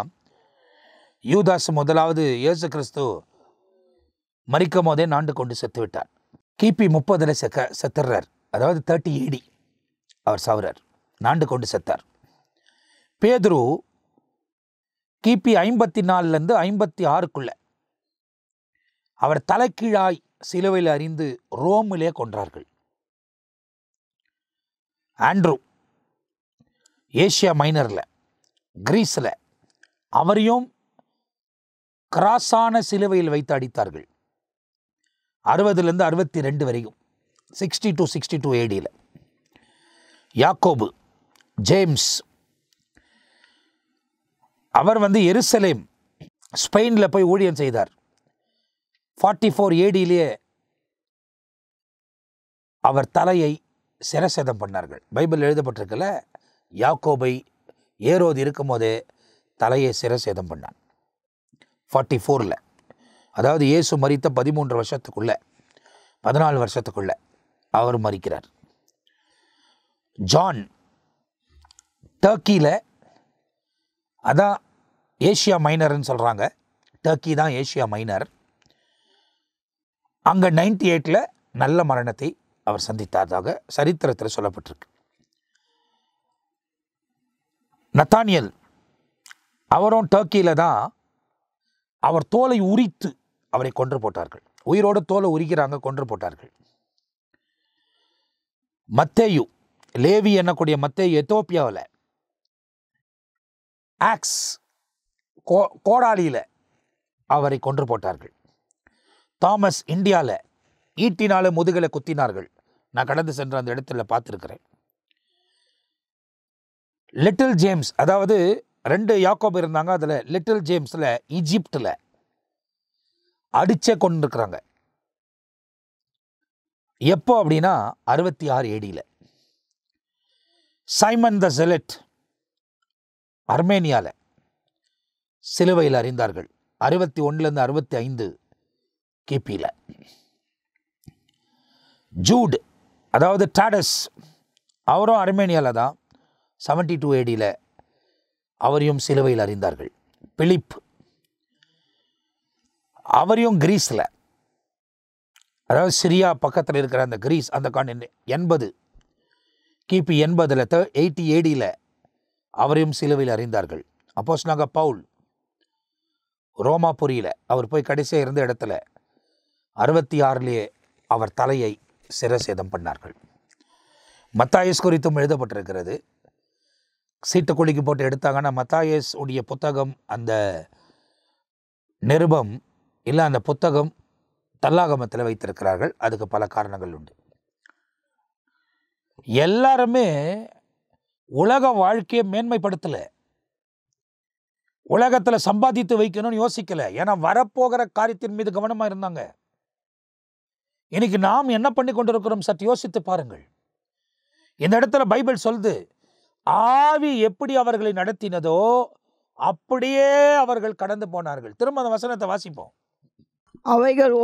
யூதாஸ் முதலாவது இயேசு கிறிஸ்து மரிக்கும் போதே நாண்டு கொண்டு செத்து விட்டார். கிபி 30 செத்துறார். அதாவது 30 AD அவர் சாவுறார், நாண்டு கொண்டு செத்தார். பேதுரு கிபி 54 56 அவர் தலைக்கீழாய் சிலுவையில் அறிந்து ரோமிலே கொன்றார்கள். ஆண்ட்ரூ ஏசியா மைனர்ல கிரீஸில் அவரையும் கிராஸான சிலுவையில் வைத்து அடித்தார்கள். 60 62 வரைக்கும், 60 to 62 AD. யாக்கோபு ஜேம்ஸ் அவர் எருசலேம் ஸ்பெயினில் போய் ஊழியம் செய்தார். 44 AD அவர் தலையை சிரசேதம் பண்ணார்கள். பைபிள் எழுதப்பட்டிருக்கல, யாக்கோபை ஏரோது இருக்கும் போதே தலையை சிரசேதம் பண்ணான் 44. அதாவது இயேசு மரித்த 13 வருஷத்துக்குள்ள 14 வருஷத்துக்குள்ள அவர் மரிக்கிறார். ஜான் டர்க்கியில், அதான் ஏசியா மைனர்ன்னு சொல்கிறாங்க, டர்க்கி தான் ஏசியா மைனர். அங்கே 98 நல்ல மரணத்தை அவர் சந்தித்ததாக சரித்திரத்தில் சொல்லப்பட்டிருக்கு. நத்தானியல் அவரும் டர்க்கியில் தான் அவர் தோலை உரித்து அவரை கொன்று போட்டார்கள். உயிரோடு தோலை உரிக்கிறாங்க, கொன்று போட்டார்கள். மத்தேயு, லேவி என்னக்கூடிய மத்தேயு எத்தோப்பியாவில் ஆக்ஸ் கோடாலியில் அவரை கொன்று போட்டார்கள். தாமஸ் இந்தியாவில் ஈட்டினால முதுகலை குத்தினார்கள். நான் கடந்து சென்ற அந்த இடத்துல பார்த்துருக்கிறேன். லிட்டில் ஜேம்ஸ், அதாவது 2 யாக்கோபு இருந்தாங்க, அதில் லிட்டில் ஜேம்ஸில் ஈஜிப்டில் அடிச்சே கொண்டிருக்கிறாங்க. எப்போ அப்படின்னா 66 AD. சைமன் த ஜெலட் அர்மேனியாவில் சிலுவையில் அறிந்தார்கள் 61 65 கிபியில். ஜூட், அதாவது டாடஸ், அவரும் அர்மேனியாவில் தான் 72 AD அவரையும் சிலுவையில் அறிந்தார்கள். பிலிப் அவரையும் கிரீஸில், அதாவது சிரியா பக்கத்தில் இருக்கிற அந்த கிரீஸ், அந்த காண்டினென்ட் 80 கிபி 80 80 AD அவரையும் சிலுவையில் அறிந்தார்கள். அப்போஸ்தலனாகிய பவுல் ரோமாபுரியில் அவர் போய் கடைசியாக இருந்த இடத்துல 66 அவர் தலையை சிரசேதம் பண்ணார்கள். மத்தாயஸ் குறித்தும் எழுதப்பட்டிருக்கிறது. சீட்டு குலுக்கி போட்டு எடுத்தாங்கன்னா மத்தாயஸ் உடைய புத்தகம், அந்த நிருபம் இல்லை அந்த புத்தகம் தல்லாகமத்தில் வைத்திருக்கிறார்கள். அதுக்கு பல காரணங்கள் உண்டு. எல்லாருமே உலக வாழ்க்கையை மேன்மைப்படுத்தலை, உலகத்தில் சம்பாதித்து வைக்கணும்னு யோசிக்கலை. ஏன்னா வரப்போகிற காரியத்தின் மீது கவனமாக இருந்தாங்க. இன்னைக்கு நாம் என்ன பண்ணி கொண்டிருக்கிறோம் சற்று யோசித்து பாருங்கள். இந்த இடத்துல பைபிள் சொல்லுது, ஆவி எப்படி அவர்களை நடத்தினதோ அப்படியே அவர்கள் கடந்து போனார்கள். திரும்ப அந்த வசனத்தை வாசிப்போம். அவைகள்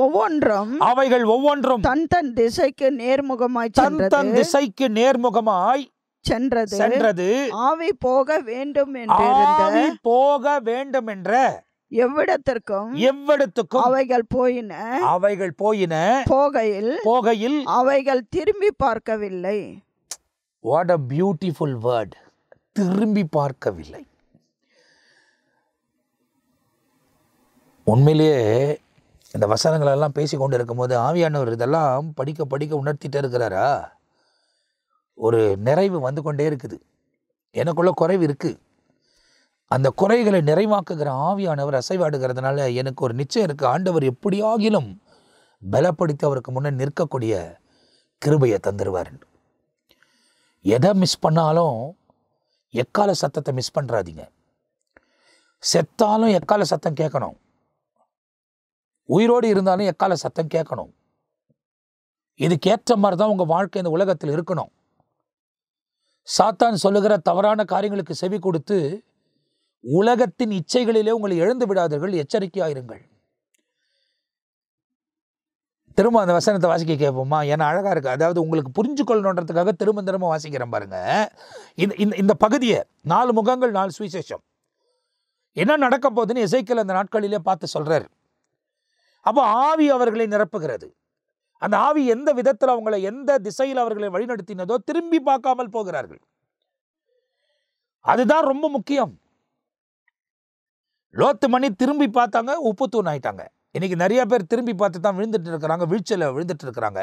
ஒவ்வொன்றும் தன் தன் திசைக்கு நேர்முகமாய் சென்றது. ஆவி போக வேண்டும் என்ற எவ்விடத்திற்கும் அவைகள் போயின. போகையில் அவைகள் திரும்பி பார்க்கவில்லை. What a beautiful word. திரும்பி பார்க்கவில்லை. உண்மையிலேயே இந்த வசனங்கள் எல்லாம் பேசி கொண்டு இருக்கும்போது ஆவியானவர் இதெல்லாம் படிக்க உணர்த்திட்டே இருக்கிறாரா? ஒரு நிறைவு வந்து கொண்டே இருக்குது. எனக்குள்ள குறைவு இருக்குது. அந்த குறைகளை நிறைவாக்குகிற ஆவியானவர் அசைவாடுகிறதுனால எனக்கு ஒரு நிச்சயம் இருக்குது. ஆண்டவர் எப்படியாகிலும் பலப்படுத்தி அவருக்கு முன்னே நிற்கக்கூடிய கிருபையை தந்துடுவார். எதை மிஸ் பண்ணாலும் எக்கால சத்தத்தை மிஸ் பண்ணுறாதீங்க. செத்தாலும் எக்கால சத்தம் கேட்கணும். உயிரோடு இருந்தாலும் எக்கால சத்தம் கேட்கணும். இதுக்கேற்ற மாதிரி தான் உங்கள் வாழ்க்கை இந்த உலகத்தில் இருக்கணும். சாத்தான் சொல்லுகிற தவறான காரியங்களுக்கு செவி கொடுத்து உலகத்தின் இச்சைகளிலே உங்களை எழுந்து விடாதீர்கள், எச்சரிக்கையாயிருங்கள். திரும்ப அந்த வசனத்தை வாசிக்க கேட்போமா? ஏன்னா அழகாக இருக்குது. அதாவது உங்களுக்கு புரிஞ்சுக்கொள்ளணுன்றதுக்காக திரும்ப வாசிக்கிறேன் பாருங்க. இந்த பகுதியை 4 முகங்கள் 4 சுவிசேஷம் என்ன நடக்க போகுதுன்னு எசேக்கியேல் அந்த நாட்களிலே பார்த்து சொல்றார். அப்போ ஆவி அவர்களை நிரப்புகிறது. அந்த ஆவி எந்த விதத்தில் அவங்களை, எந்த திசையில் அவர்களை வழிநடத்தினதோ திரும்பி பார்க்காமல் போகிறார்கள். அதுதான் ரொம்ப முக்கியம். லோத்து மணி திரும்பி பார்த்தாங்க, உப்பு தூண் ஆயிட்டாங்க. இன்னைக்கு நிறைய பேர் திரும்பி பார்த்து தான் விழுந்துட்டு இருக்கிறாங்க, வீழ்ச்சியில் விழுந்துட்டு இருக்கிறாங்க.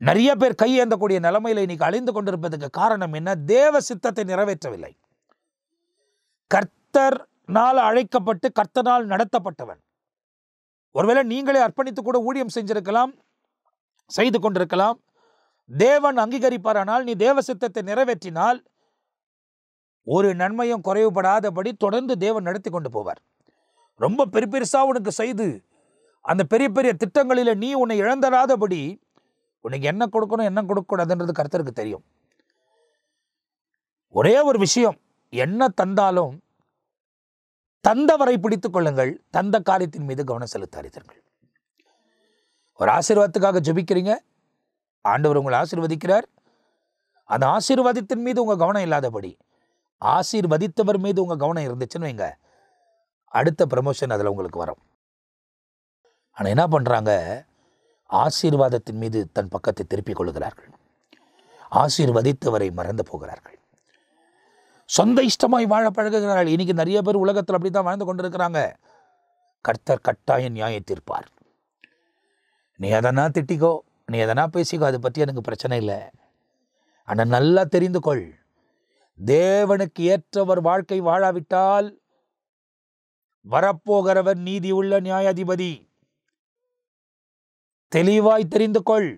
நிறைய பேர் கையேந்தக்கூடிய நிலைமையில இன்னைக்கு அழிந்து கொண்டிருப்பதற்கு காரணம் என்ன? தேவ சித்தத்தை நிறைவேற்றவில்லை. கர்த்தர்னால் அழைக்கப்பட்டு கர்த்தனால் நடத்தப்பட்டவன். ஒருவேளை நீங்களே அர்ப்பணித்து கூட ஊழியம் செஞ்சிருக்கலாம், செய்து கொண்டிருக்கலாம். தேவன் அங்கீகரிப்பாரானால், நீ தேவ சித்தத்தை நிறைவேற்றினால் ஒரு நன்மையும் குறைவுபடாதபடி தொடர்ந்து தேவன் நடத்தி கொண்டு போவார். ரொம்ப பெருசா உனக்கு செய்து அந்த பெரிய திட்டங்களில் நீ உன்னை இழந்தராதபடி உனக்கு என்ன கொடுக்கணும் என்ன கொடுக்கக்கூடாதுன்றது கர்த்தருக்கு தெரியும். ஒரே ஒரு விஷயம், என்ன தந்தாலும் தந்தவரை பிடித்துக் கொள்ளுங்கள், தந்த காரியத்தின் மீது கவனம் செலுத்தாதீர்கள். ஒரு ஆசீர்வாதத்துக்காக ஜெபிக்கிறீங்க, ஆண்டவர் உங்களை ஆசீர்வதிக்கிறார். அந்த ஆசீர்வாதத்தின் மீது உங்க கவனம் இல்லாதபடி ஆசீர்வதித்தவர் மீது உங்க கவனம் இருந்துச்சுன்னு வைங்க, அடுத்த ப்ரமோஷன் அதில் உங்களுக்கு வரும். ஆனால் என்ன பண்ணுறாங்க? ஆசீர்வாதத்தின் மீது தன் பக்கத்தை திருப்பிக் கொள்கிறார்கள். ஆசீர்வதித்தவரை மறந்து போகிறார்கள். சொந்த இஷ்டமாய் வாழ பழகுகிறார்கள். இன்னைக்கு நிறைய பேர் உலகத்தில் அப்படி தான் வாழ்ந்து கொண்டிருக்கிறாங்க. கர்த்தர் கட்டாயம் நியாயம் தீர்ப்பார். நீ எதனா திட்டிக்கோ, நீ எதனா பேசிக்கோ, அதை பற்றி எனக்கு பிரச்சனை இல்லை. ஆனால் நல்லா தெரிந்து கொள், தேவனுக்கு ஏற்றவர் வாழ்க்கை வாழாவிட்டால் வரப்போகிறவர் நீதி உள்ள நியாயாதிபதி. தெளிவாய் தெரிந்து கொள்,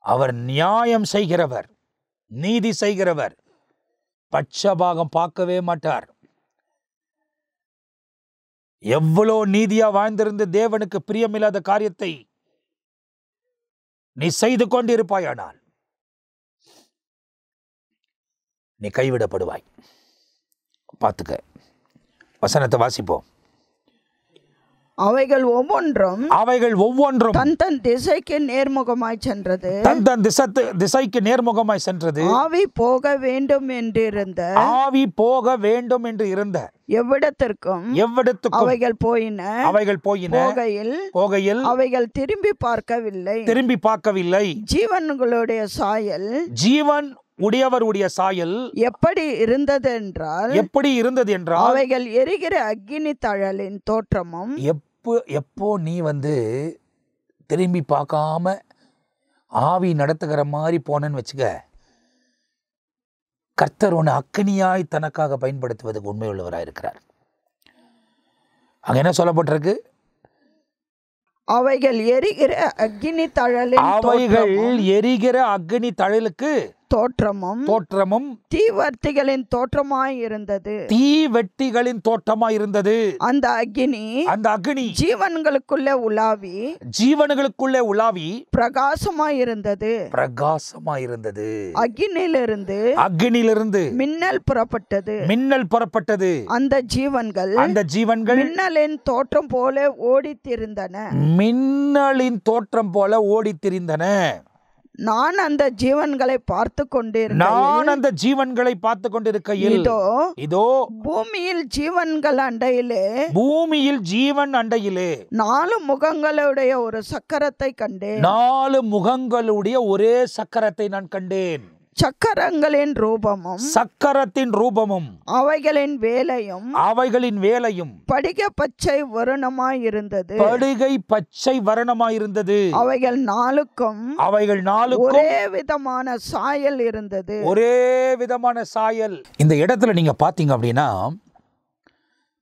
அவர் நியாயம் செய்கிறவர், நீதி செய்கிறவர், பட்சபாகம் பார்க்கவே மாட்டார். எவ்வளோ நீதியா வாழ்ந்திருந்து தேவனுக்கு பிரியமில்லாத காரியத்தை நீ செய்து கொண்டிருப்பாயானால் நீ கைவிடப்படுவாய். பார்த்துக்க. வசனத்தை வாசிப்போம். அவைகள் ஒவ்வொன்றும் தன் திசைக்கு நேர்முகமாய் சென்றது. திசைக்கு நேர்முகமாய் சென்றது. ஆவி போக வேண்டும் என்று இருந்த எவ்விடத்திற்கும் அவைகள் போயின. போகையில் அவைகள் திரும்பி பார்க்கவில்லை. ஜீவன்களுடைய சாயல், ஜீவன் உடையவருடைய சாயல் எப்படி இருந்தது என்றால் அவைகள் எரிகிற அக்கினி தழலின் தோற்றமும். எப்போ நீ திரும்பி பார்க்காம ஆவி நடத்துகிற மாதிரி போனன்னு வச்சுக்க, கர்த்தர் உன்னை அக்கினியாய் தனக்காக பயன்படுத்துவதற்கு உண்மை உள்ளவராக இருக்கிறார். அங்க என்ன சொல்லப்பட்டிருக்கு? அவைகள் எரிகிற அக்கினி தழலுக்கு தோற்றமும் தீவர்த்திகளின் தோற்றமாய் இருந்தது. அந்த அக்கினி ஜீவன்களுக்குள்ளே உலாவி பிரகாசமாய் இருந்தது. அக்கினியிலிருந்து மின்னல் புறப்பட்டது. அந்த ஜீவன்கள் மின்னலின் தோற்றம் போல ஓடித்திரிந்தன. நான் அந்த ஜீவன்களை பார்த்து கொண்டிருக்கையில் இதோ பூமியில் ஜீவன் அண்டையிலே 4 முகங்களுடைய ஒரு சக்கரத்தை கண்டேன். 4 முகங்களுடைய ஒரே சக்கரத்தை நான் கண்டேன். சக்கரத்தின் ரூபமும் அவைகளின் வேலையும் படிகை பச்சை வர்ணமாயிருந்தது. அவைகள் நாலுக்கும் ஒரே விதமான சாயல். இந்த இடத்துல நீங்க பாத்தீங்க அப்படின்னா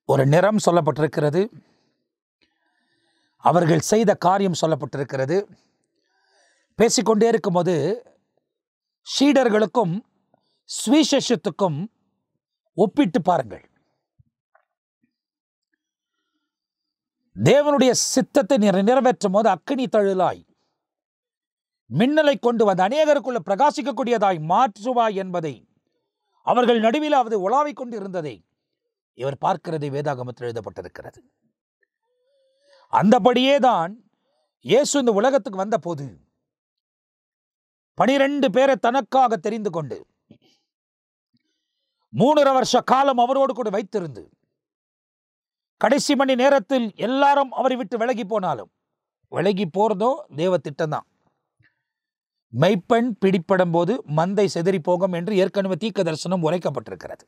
ஒரு நிறம் சொல்லப்பட்டிருக்கிறது. அவர்கள் செய்த காரியம் சொல்லப்பட்டிருக்கிறது. பேசிக்கொண்டே இருக்கும்போது சீடர்களுக்கும் சுவிசேஷத்துக்கும் ஒப்பிட்டு பாருங்கள். தேவனுடைய சித்தத்தை நிறைவேற்றும் போது அக்கினி தழுலாய் மின்னலை கொண்டு வந்து அநேகருக்குள்ள பிரகாசிக்கக்கூடியதாய் மாற்றுவாய் என்பதை அவர்கள் நடுவில் அது உலாவிக் கொண்டு இருந்ததை இவர் பார்க்கிறதை வேதாகமத்தில் எழுதப்பட்டிருக்கிறது. அந்தபடியே தான் இயேசு இந்த உலகத்துக்கு வந்த போது 12 பேரை தனக்காக தெரிந்து கொண்டு 3.5 வருஷ காலம் அவரோடு கூட வைத்திருந்து கடைசி மணி நேரத்தில் எல்லாரும் அவரை விட்டு விலகி போனாலும் விலகி போறதோ தேவ திட்டம் தான். மெய்ப்பெண் பிடிப்படும் போது மந்தை செதறி போகும் என்று ஏற்கனவே தீர்க்க தரிசனம் உரைக்கப்பட்டிருக்கிறது.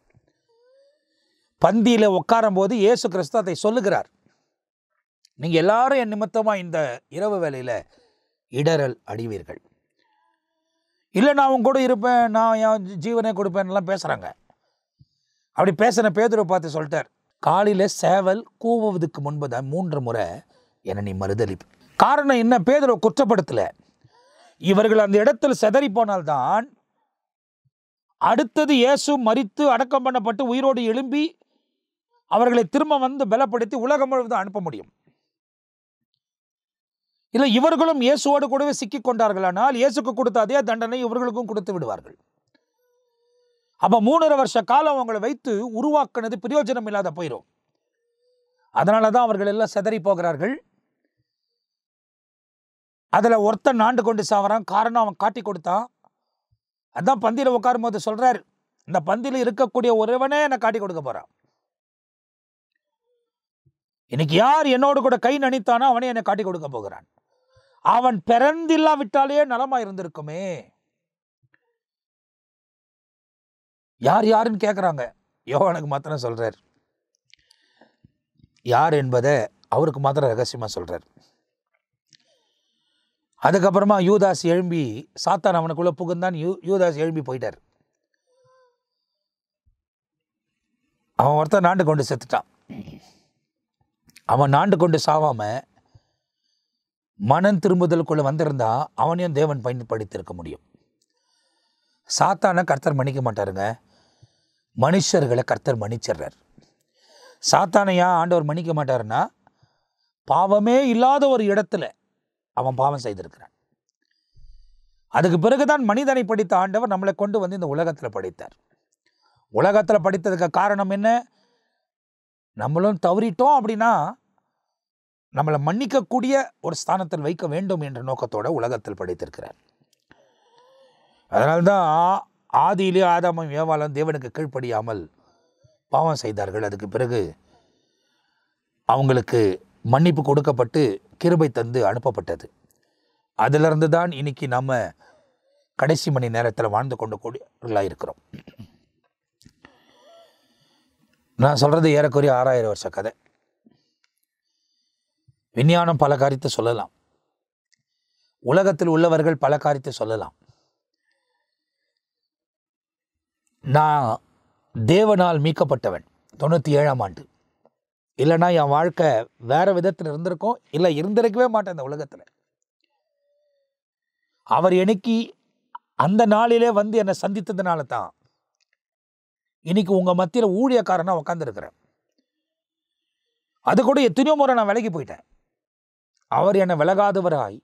பந்தியில உட்காரும் போது இயேசு கிறிஸ்து அதை சொல்லுகிறார். நீங்க எல்லாரும் என் நிமித்தமா இந்த இரவு வேளையில இடரல் அடைவீர்கள். இல்லை நான் அவங்க கூட இருப்பேன், நான் என் ஜீவனை கொடுப்பேன்லாம் பேசுகிறாங்க. அப்படி பேசின பேதுருவை பார்த்து சொல்லிட்டார், காலையில் சேவல் கூவுவதுக்கு முன்பதான் 3 முறை என்னை நீ மறுதலிப்பு. காரணம் என்ன? பேதுருவை குற்றப்படுத்தலை. இவர்கள் அந்த இடத்துல செதறி போனால்தான் அடுத்தது இயேசு மரித்து அடக்கம் பண்ணப்பட்டு உயிரோடு எழும்பி அவர்களை திரும்ப வந்து பலப்படுத்தி உலகம் முழுவதும் அனுப்ப முடியும். இல்லை இவர்களும் இயேசுவோடு கூடவே சிக்கிக் கொண்டார்களானால் இயேசுக்கு கொடுத்த அதே தண்டனை இவர்களுக்கும் கொடுத்து விடுவார்கள். அப்ப 3.5 வருஷ காலம் அவங்களை வைத்து உருவாக்குனது பிரயோஜனம் இல்லாத போயிடும். அதனாலதான் அவர்கள் எல்லாம் செதறி போகிறார்கள். அதுல ஒருத்தன் ஆண்டு கொண்டு சாவறான். காரணம் அவன் காட்டி கொடுத்தான். அதான் பந்தியில உட்காரும் போது சொல்றாரு, இந்த பந்தியில இருக்கக்கூடிய ஒருவனே என்னை காட்டி கொடுக்க போறான். இன்னைக்கு யார் என்னோடு கூட கை நனித்தானோ அவனே என்னை காட்டி கொடுக்க போகிறான். அவன் பிறந்தில்லா விட்டாலே நலமா இருந்திருக்குமே. யாருன்னு கேட்குறாங்க. யோவானுக்கு மாத்திரம் சொல்றார். யார் என்பதை அவருக்கு மாத்திரம் ரகசியமா சொல்றார். அதுக்கப்புறமா யூதாஸ் எழும்பி சாத்தான் அவனுக்குள்ள புகுந்தான். யூதாஸ் எழும்பி போயிட்டார். அவன் ஒருத்தன் நாண்டு கொண்டு செத்துட்டான். அவன் நாண்டு கொண்டு சாவாம மனம் திரும்புதலுக்குள்ள வந்திருந்தா அவனையும் தேவன் பயன்படுத்தியிருக்க முடியும். சாத்தானை கர்த்தர் மன்னிக்க மாட்டாருங்க, மனுஷர்களை கர்த்தர் மன்னிச்சிடுறார். சாத்தானையா ஆண்டவர் மன்னிக்க மாட்டாருன்னா, பாவமே இல்லாத ஒரு இடத்துல அவன் பாவம் செய்திருக்கிறான். அதுக்கு பிறகுதான் மனிதனை படித்த ஆண்டவர் நம்மளை கொண்டு வந்து இந்த உலகத்தில் படைத்தார். உலகத்தில் படித்ததுக்கு காரணம் என்ன? நம்மளும் தவறிட்டோம் அப்படின்னா நம்மளை மன்னிக்கக்கூடிய ஒரு ஸ்தானத்தில் வைக்க வேண்டும் என்ற நோக்கத்தோட உலகத்தில் படைத்திருக்கிறார். அதனால்தான் ஆதியிலே ஆதாமும் ஏவாளும் தேவனுக்கு கீழ்ப்படியாமல் பாவம் செய்தார்கள். அதுக்கு பிறகு அவங்களுக்கு மன்னிப்பு கொடுக்கப்பட்டு கிருபை தந்து அனுப்பப்பட்டது. அதிலிருந்து தான் இன்னைக்கு நம்ம கடைசி மணி நேரத்தில் வாழ்ந்து கொண்டு கூடியவர்களாக இருக்கிறோம். நான் சொல்றது ஏறக்குறைய 6000 வருஷ கதை. விஞ்ஞானம் பல காரியத்தை சொல்லலாம், உலகத்தில் உள்ளவர்கள் பல காரியத்தை சொல்லலாம். நான் தேவனால் மீட்கப்பட்டவன் 97ஆம் ஆண்டு. இல்லைன்னா என் வாழ்க்கை வேற விதத்தில் இருந்திருக்கும், இல்லை இருந்திருக்கவே மாட்டேன் இந்த உலகத்தில். அவர் எனக்கு அந்த நாளிலே வந்து என்னை சந்தித்ததுனால தான் இன்னைக்கு உங்கள் மத்தியில் ஊழியக்காரனாக உட்காந்துருக்கிறேன். அது கூட எத்தனையோ முறை நான் விலகி போயிட்டேன். அவர் என்னை விலகாதவராய்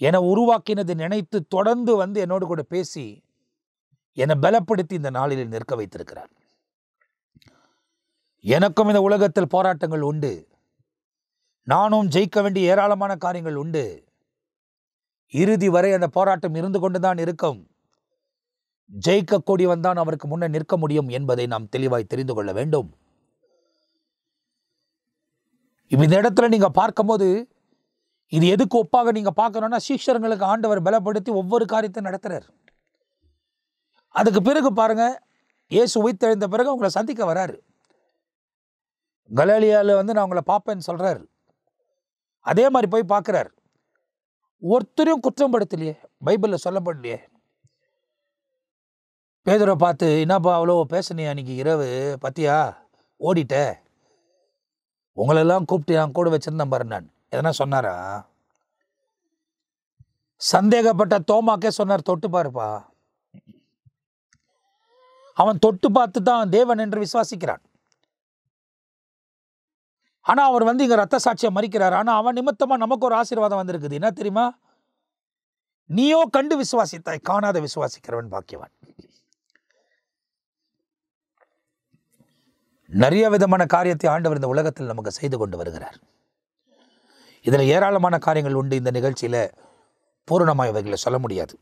என்னை உருவாக்கினதை நினைத்து தொடர்ந்து வந்து என்னோடு கூட பேசி என்னை பலப்படுத்தி இந்த நாளில் நிற்க வைத்திருக்கிறார். எனக்கும் இந்த உலகத்தில் போராட்டங்கள் உண்டு. நானும் ஜெயிக்க வேண்டிய ஏராளமான காரியங்கள் உண்டு. இறுதி வரை அந்த போராட்டம் இருந்து கொண்டுதான் இருக்கும். ஜெயிக்கக்கூடியவன் தான் அவருக்கு முன்னே நிற்க முடியும் என்பதை நாம் தெளிவாய் தெரிந்து கொள்ள வேண்டும். இந்த இடத்துல நீங்க பார்க்கும்போது இது எதுக்கு ஒப்பாக நீங்க பார்க்கணும்னா, சீஷர்களுக்கு ஆண்டவர் பலப்படுத்தி ஒவ்வொரு காரியத்தையும் நடத்துறார். அதுக்கு பிறகு பாருங்க, இயேசு உயிர்த்தெழுந்த பிறகு அவங்களை சந்திக்க வராரு. கலிலேயாவில் வந்து நான் உங்களை பார்ப்பேன்னு சொல்றாரு. அதே மாதிரி போய் பார்க்கிறார். ஒருத்தரையும் குற்றம் படுத்தலையே, பைபிளில் சொல்லப்படலையே. பேதுரை பார்த்து, என்னப்பா அவ்வளோ பேசுனியா அன்னைக்கு இரவு, பத்தியா ஓடிட்ட, உங்களெல்லாம் கூப்பிட்டு நான் கூட வச்சிருந்தேன் பாரு, நான் எதனா சொன்னாரா? சந்தேகப்பட்ட தோமாக்கே சொன்னார், தொட்டு பாருப்பா. அவன் தொட்டு பார்த்து தான் தேவன் என்று விசுவாசிக்கிறான். ஆனா அவர் வந்து இங்க ரத்த சாட்சியை மறிக்கிறார். ஆனா அவன் நிமித்தமா நமக்கு ஒரு ஆசீர்வாதம் வந்திருக்குது. என்ன தெரியுமா? நீயோ கண்டு விசுவாசித்தாய், காணாத விசுவாசிக்கிறவன் பாக்கியவான். நிறைய விதமான காரியத்தை ஆண்டவர் இந்த உலகத்தில் நமக்கு செய்து கொண்டு வருகிறார். இதில் ஏராளமான காரியங்கள் உண்டு. இந்த நிகழ்ச்சியில பூரணமாய் இவைகளை சொல்ல முடியாது.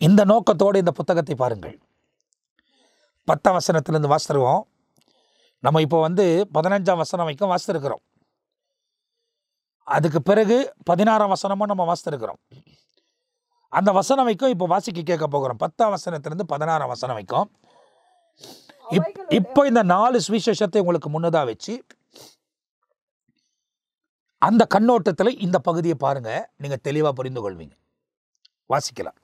இந்த நோக்கத்தோடு இந்த புத்தகத்தை பாருங்கள். 10ஆம் வசனத்திலிருந்து வாசித்துருவோம். நம்ம இப்போ வந்து 15ஆம் வசனம் வரைக்கும் வாசித்திருக்கிறோம். அதுக்கு பிறகு 16ஆம் வசனமும் நம்ம வாசித்திருக்கிறோம். அந்த வசனம் வரைக்கும் இப்போ வாசிக்க கேட்க போகிறோம். 10ஆம் வசனத்திலிருந்து 16ஆம் வசனம் வரைக்கும். இப்போ இந்த 4 சுவிசேஷத்தை உங்களுக்கு முன்னதா வச்சு அந்த கண்ணோட்டத்தில் இந்த பகுதியை பாருங்க, நீங்க தெளிவா புரிந்து கொள்வீங்க. வாசிக்கலாம்.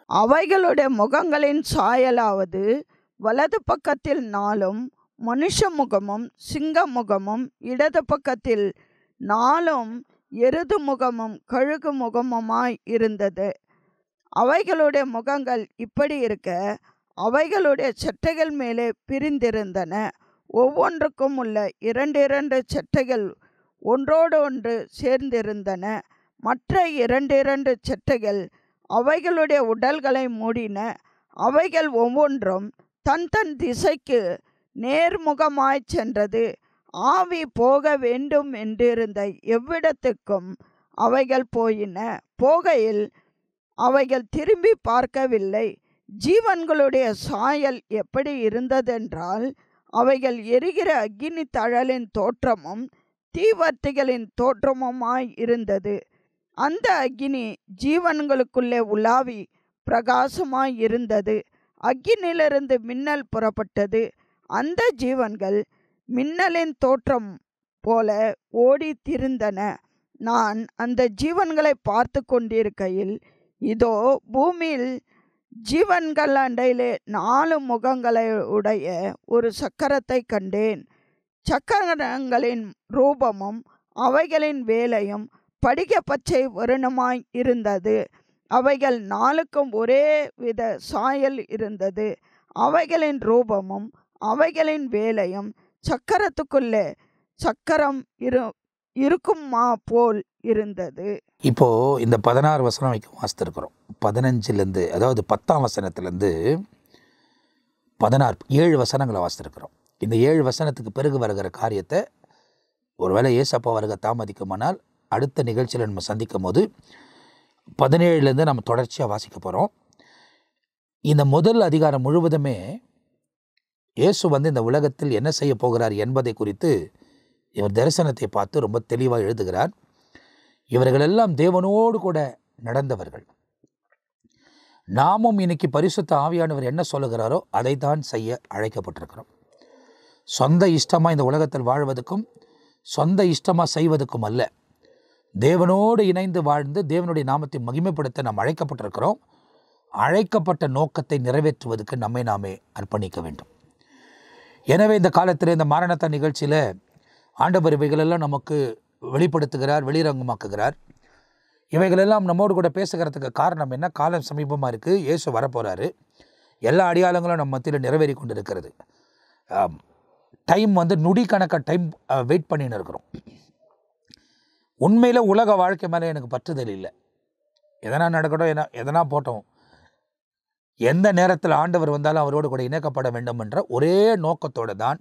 அவைகளுடைய முகங்களின் சாயலாவது வலது பக்கத்தில் 4 மனுஷ முகமும் சிங்க முகமும், இடது பக்கத்தில் 4 எருது முகமும் கழுகு முகமுமாய் இருந்தது. அவைகளுடைய முகங்கள் இப்படி இருக்க அவைகளுடைய சட்டைகள் மேலே பிரிந்திருந்தன. ஒவ்வொன்றுக்கும் உள்ள 2 சட்டைகள் ஒன்றோடு ஒன்று சேர்ந்திருந்தன. மற்ற 2 சட்டைகள் அவைகளுடைய உடல்களை மூடின. அவைகள் ஒவ்வொன்றும் தன் தன் திசைக்கு நேர்முகமாய் சென்றது. ஆவி போக வேண்டும் என்றிருந்த எவ்விடத்துக்கும் அவைகள் போயின. போகையில் அவைகள் திரும்பி பார்க்கவில்லை. ஜீவன்களுடைய சாயல் எப்படி இருந்ததென்றால், அவைகள் எரிகிற அக்கினி தழலின் தோற்றமும் தீவர்த்திகளின் தோற்றமுமாய் இருந்தது. அந்த அக்கினி ஜீவன்களுக்குள்ளே உலாவி பிரகாசமாய் இருந்தது. அக்கினியிலிருந்து மின்னல் புறப்பட்டது. அந்த ஜீவன்கள் மின்னலின் தோற்றம் போல ஓடி திரிந்தன. நான் அந்த ஜீவன்களை பார்த்து கொண்டிருக்கையில், இதோ பூமியில் ஜீவன்கள் அண்டையிலே 4 முகங்களை உடைய ஒரு சக்கரத்தை கண்டேன். சக்கரங்களின் ரூபமும் அவைகளின் வேலையும் படிக பச்சை வருணமாய் இருந்தது. அவைகள் 4க்கும் ஒரே வித சாயல் இருந்தது. அவைகளின் ரூபமும் அவைகளின் வேலையும் சக்கரத்துக்குள்ளே சக்கரம் இருக்குமா போல் இருந்தது. இப்போ இந்த 16 வசனம் வரைக்கும் வாசித்திருக்கிறோம். 15லேருந்து, அதாவது 10ஆம் வசனத்திலேருந்து 16 7 வசனங்களை வாசித்திருக்கிறோம். இந்த 7 வசனத்துக்கு பிறகு வருகிற காரியத்தை ஒருவேளை ஏசப்பா வருக தாமதிக்குமானால் அடுத்த நிகழ்ச்சியில் நம்ம சந்திக்கும் போது 17லேருந்து நம்ம தொடர்ச்சியாக வாசிக்க போகிறோம். இந்த முதல் அதிகாரம் முழுவதுமே இயேசு வந்து இந்த உலகத்தில் என்ன செய்ய போகிறார் என்பதை குறித்து இவர் தரிசனத்தை பார்த்து ரொம்ப தெளிவாக எழுதுகிறார். இவர்களெல்லாம் தேவனோடு கூட நடந்தவர்கள். நாமும் இன்னைக்கு பரிசுத்த ஆவியானவர் என்ன சொல்லுகிறாரோ அதை தான் செய்ய அழைக்கப்பட்டிருக்கிறோம். சொந்த இஷ்டமாக இந்த உலகத்தில் வாழ்வதற்கும் சொந்த இஷ்டமாக செய்வதற்கும் அல்ல, தேவனோடு இணைந்து வாழ்ந்து தேவனுடைய நாமத்தை மகிமைப்படுத்த நாம் அழைக்கப்பட்டிருக்கிறோம். அழைக்கப்பட்ட நோக்கத்தை நிறைவேற்றுவதற்கு நம்மை நாமே அர்ப்பணிக்க வேண்டும். எனவே இந்த காலத்தில் இந்த மாரணத்த நிகழ்ச்சியில் ஆண்டவர் இவைகளெல்லாம் நமக்கு வெளிப்படுத்துகிறார், வெளிரங்கமாக்குகிறார். இவைகளெல்லாம் நம்மோடு கூட பேசுகிறதுக்கு காரணம் என்ன? காலம் சமீபமாக இருக்குது, இயேசு வரப்போகிறாரு, எல்லா அடையாளங்களும் நம்ம மத்தியில் நிறைவேறி கொண்டு இருக்கிறது. டைம் நொடி கணக்காக டைம் வெயிட் பண்ணின்னு இருக்கிறோம். உண்மையில் உலக வாழ்க்கை மேலே எனக்கு பற்றுதல் இல்லை. எதனா நடக்கட்டும், எதனா போட்டோம், எந்த நேரத்தில் ஆண்டவர் வந்தாலும் அவரோடு கூட இணைக்கப்பட வேண்டும் என்ற ஒரே நோக்கத்தோடு தான்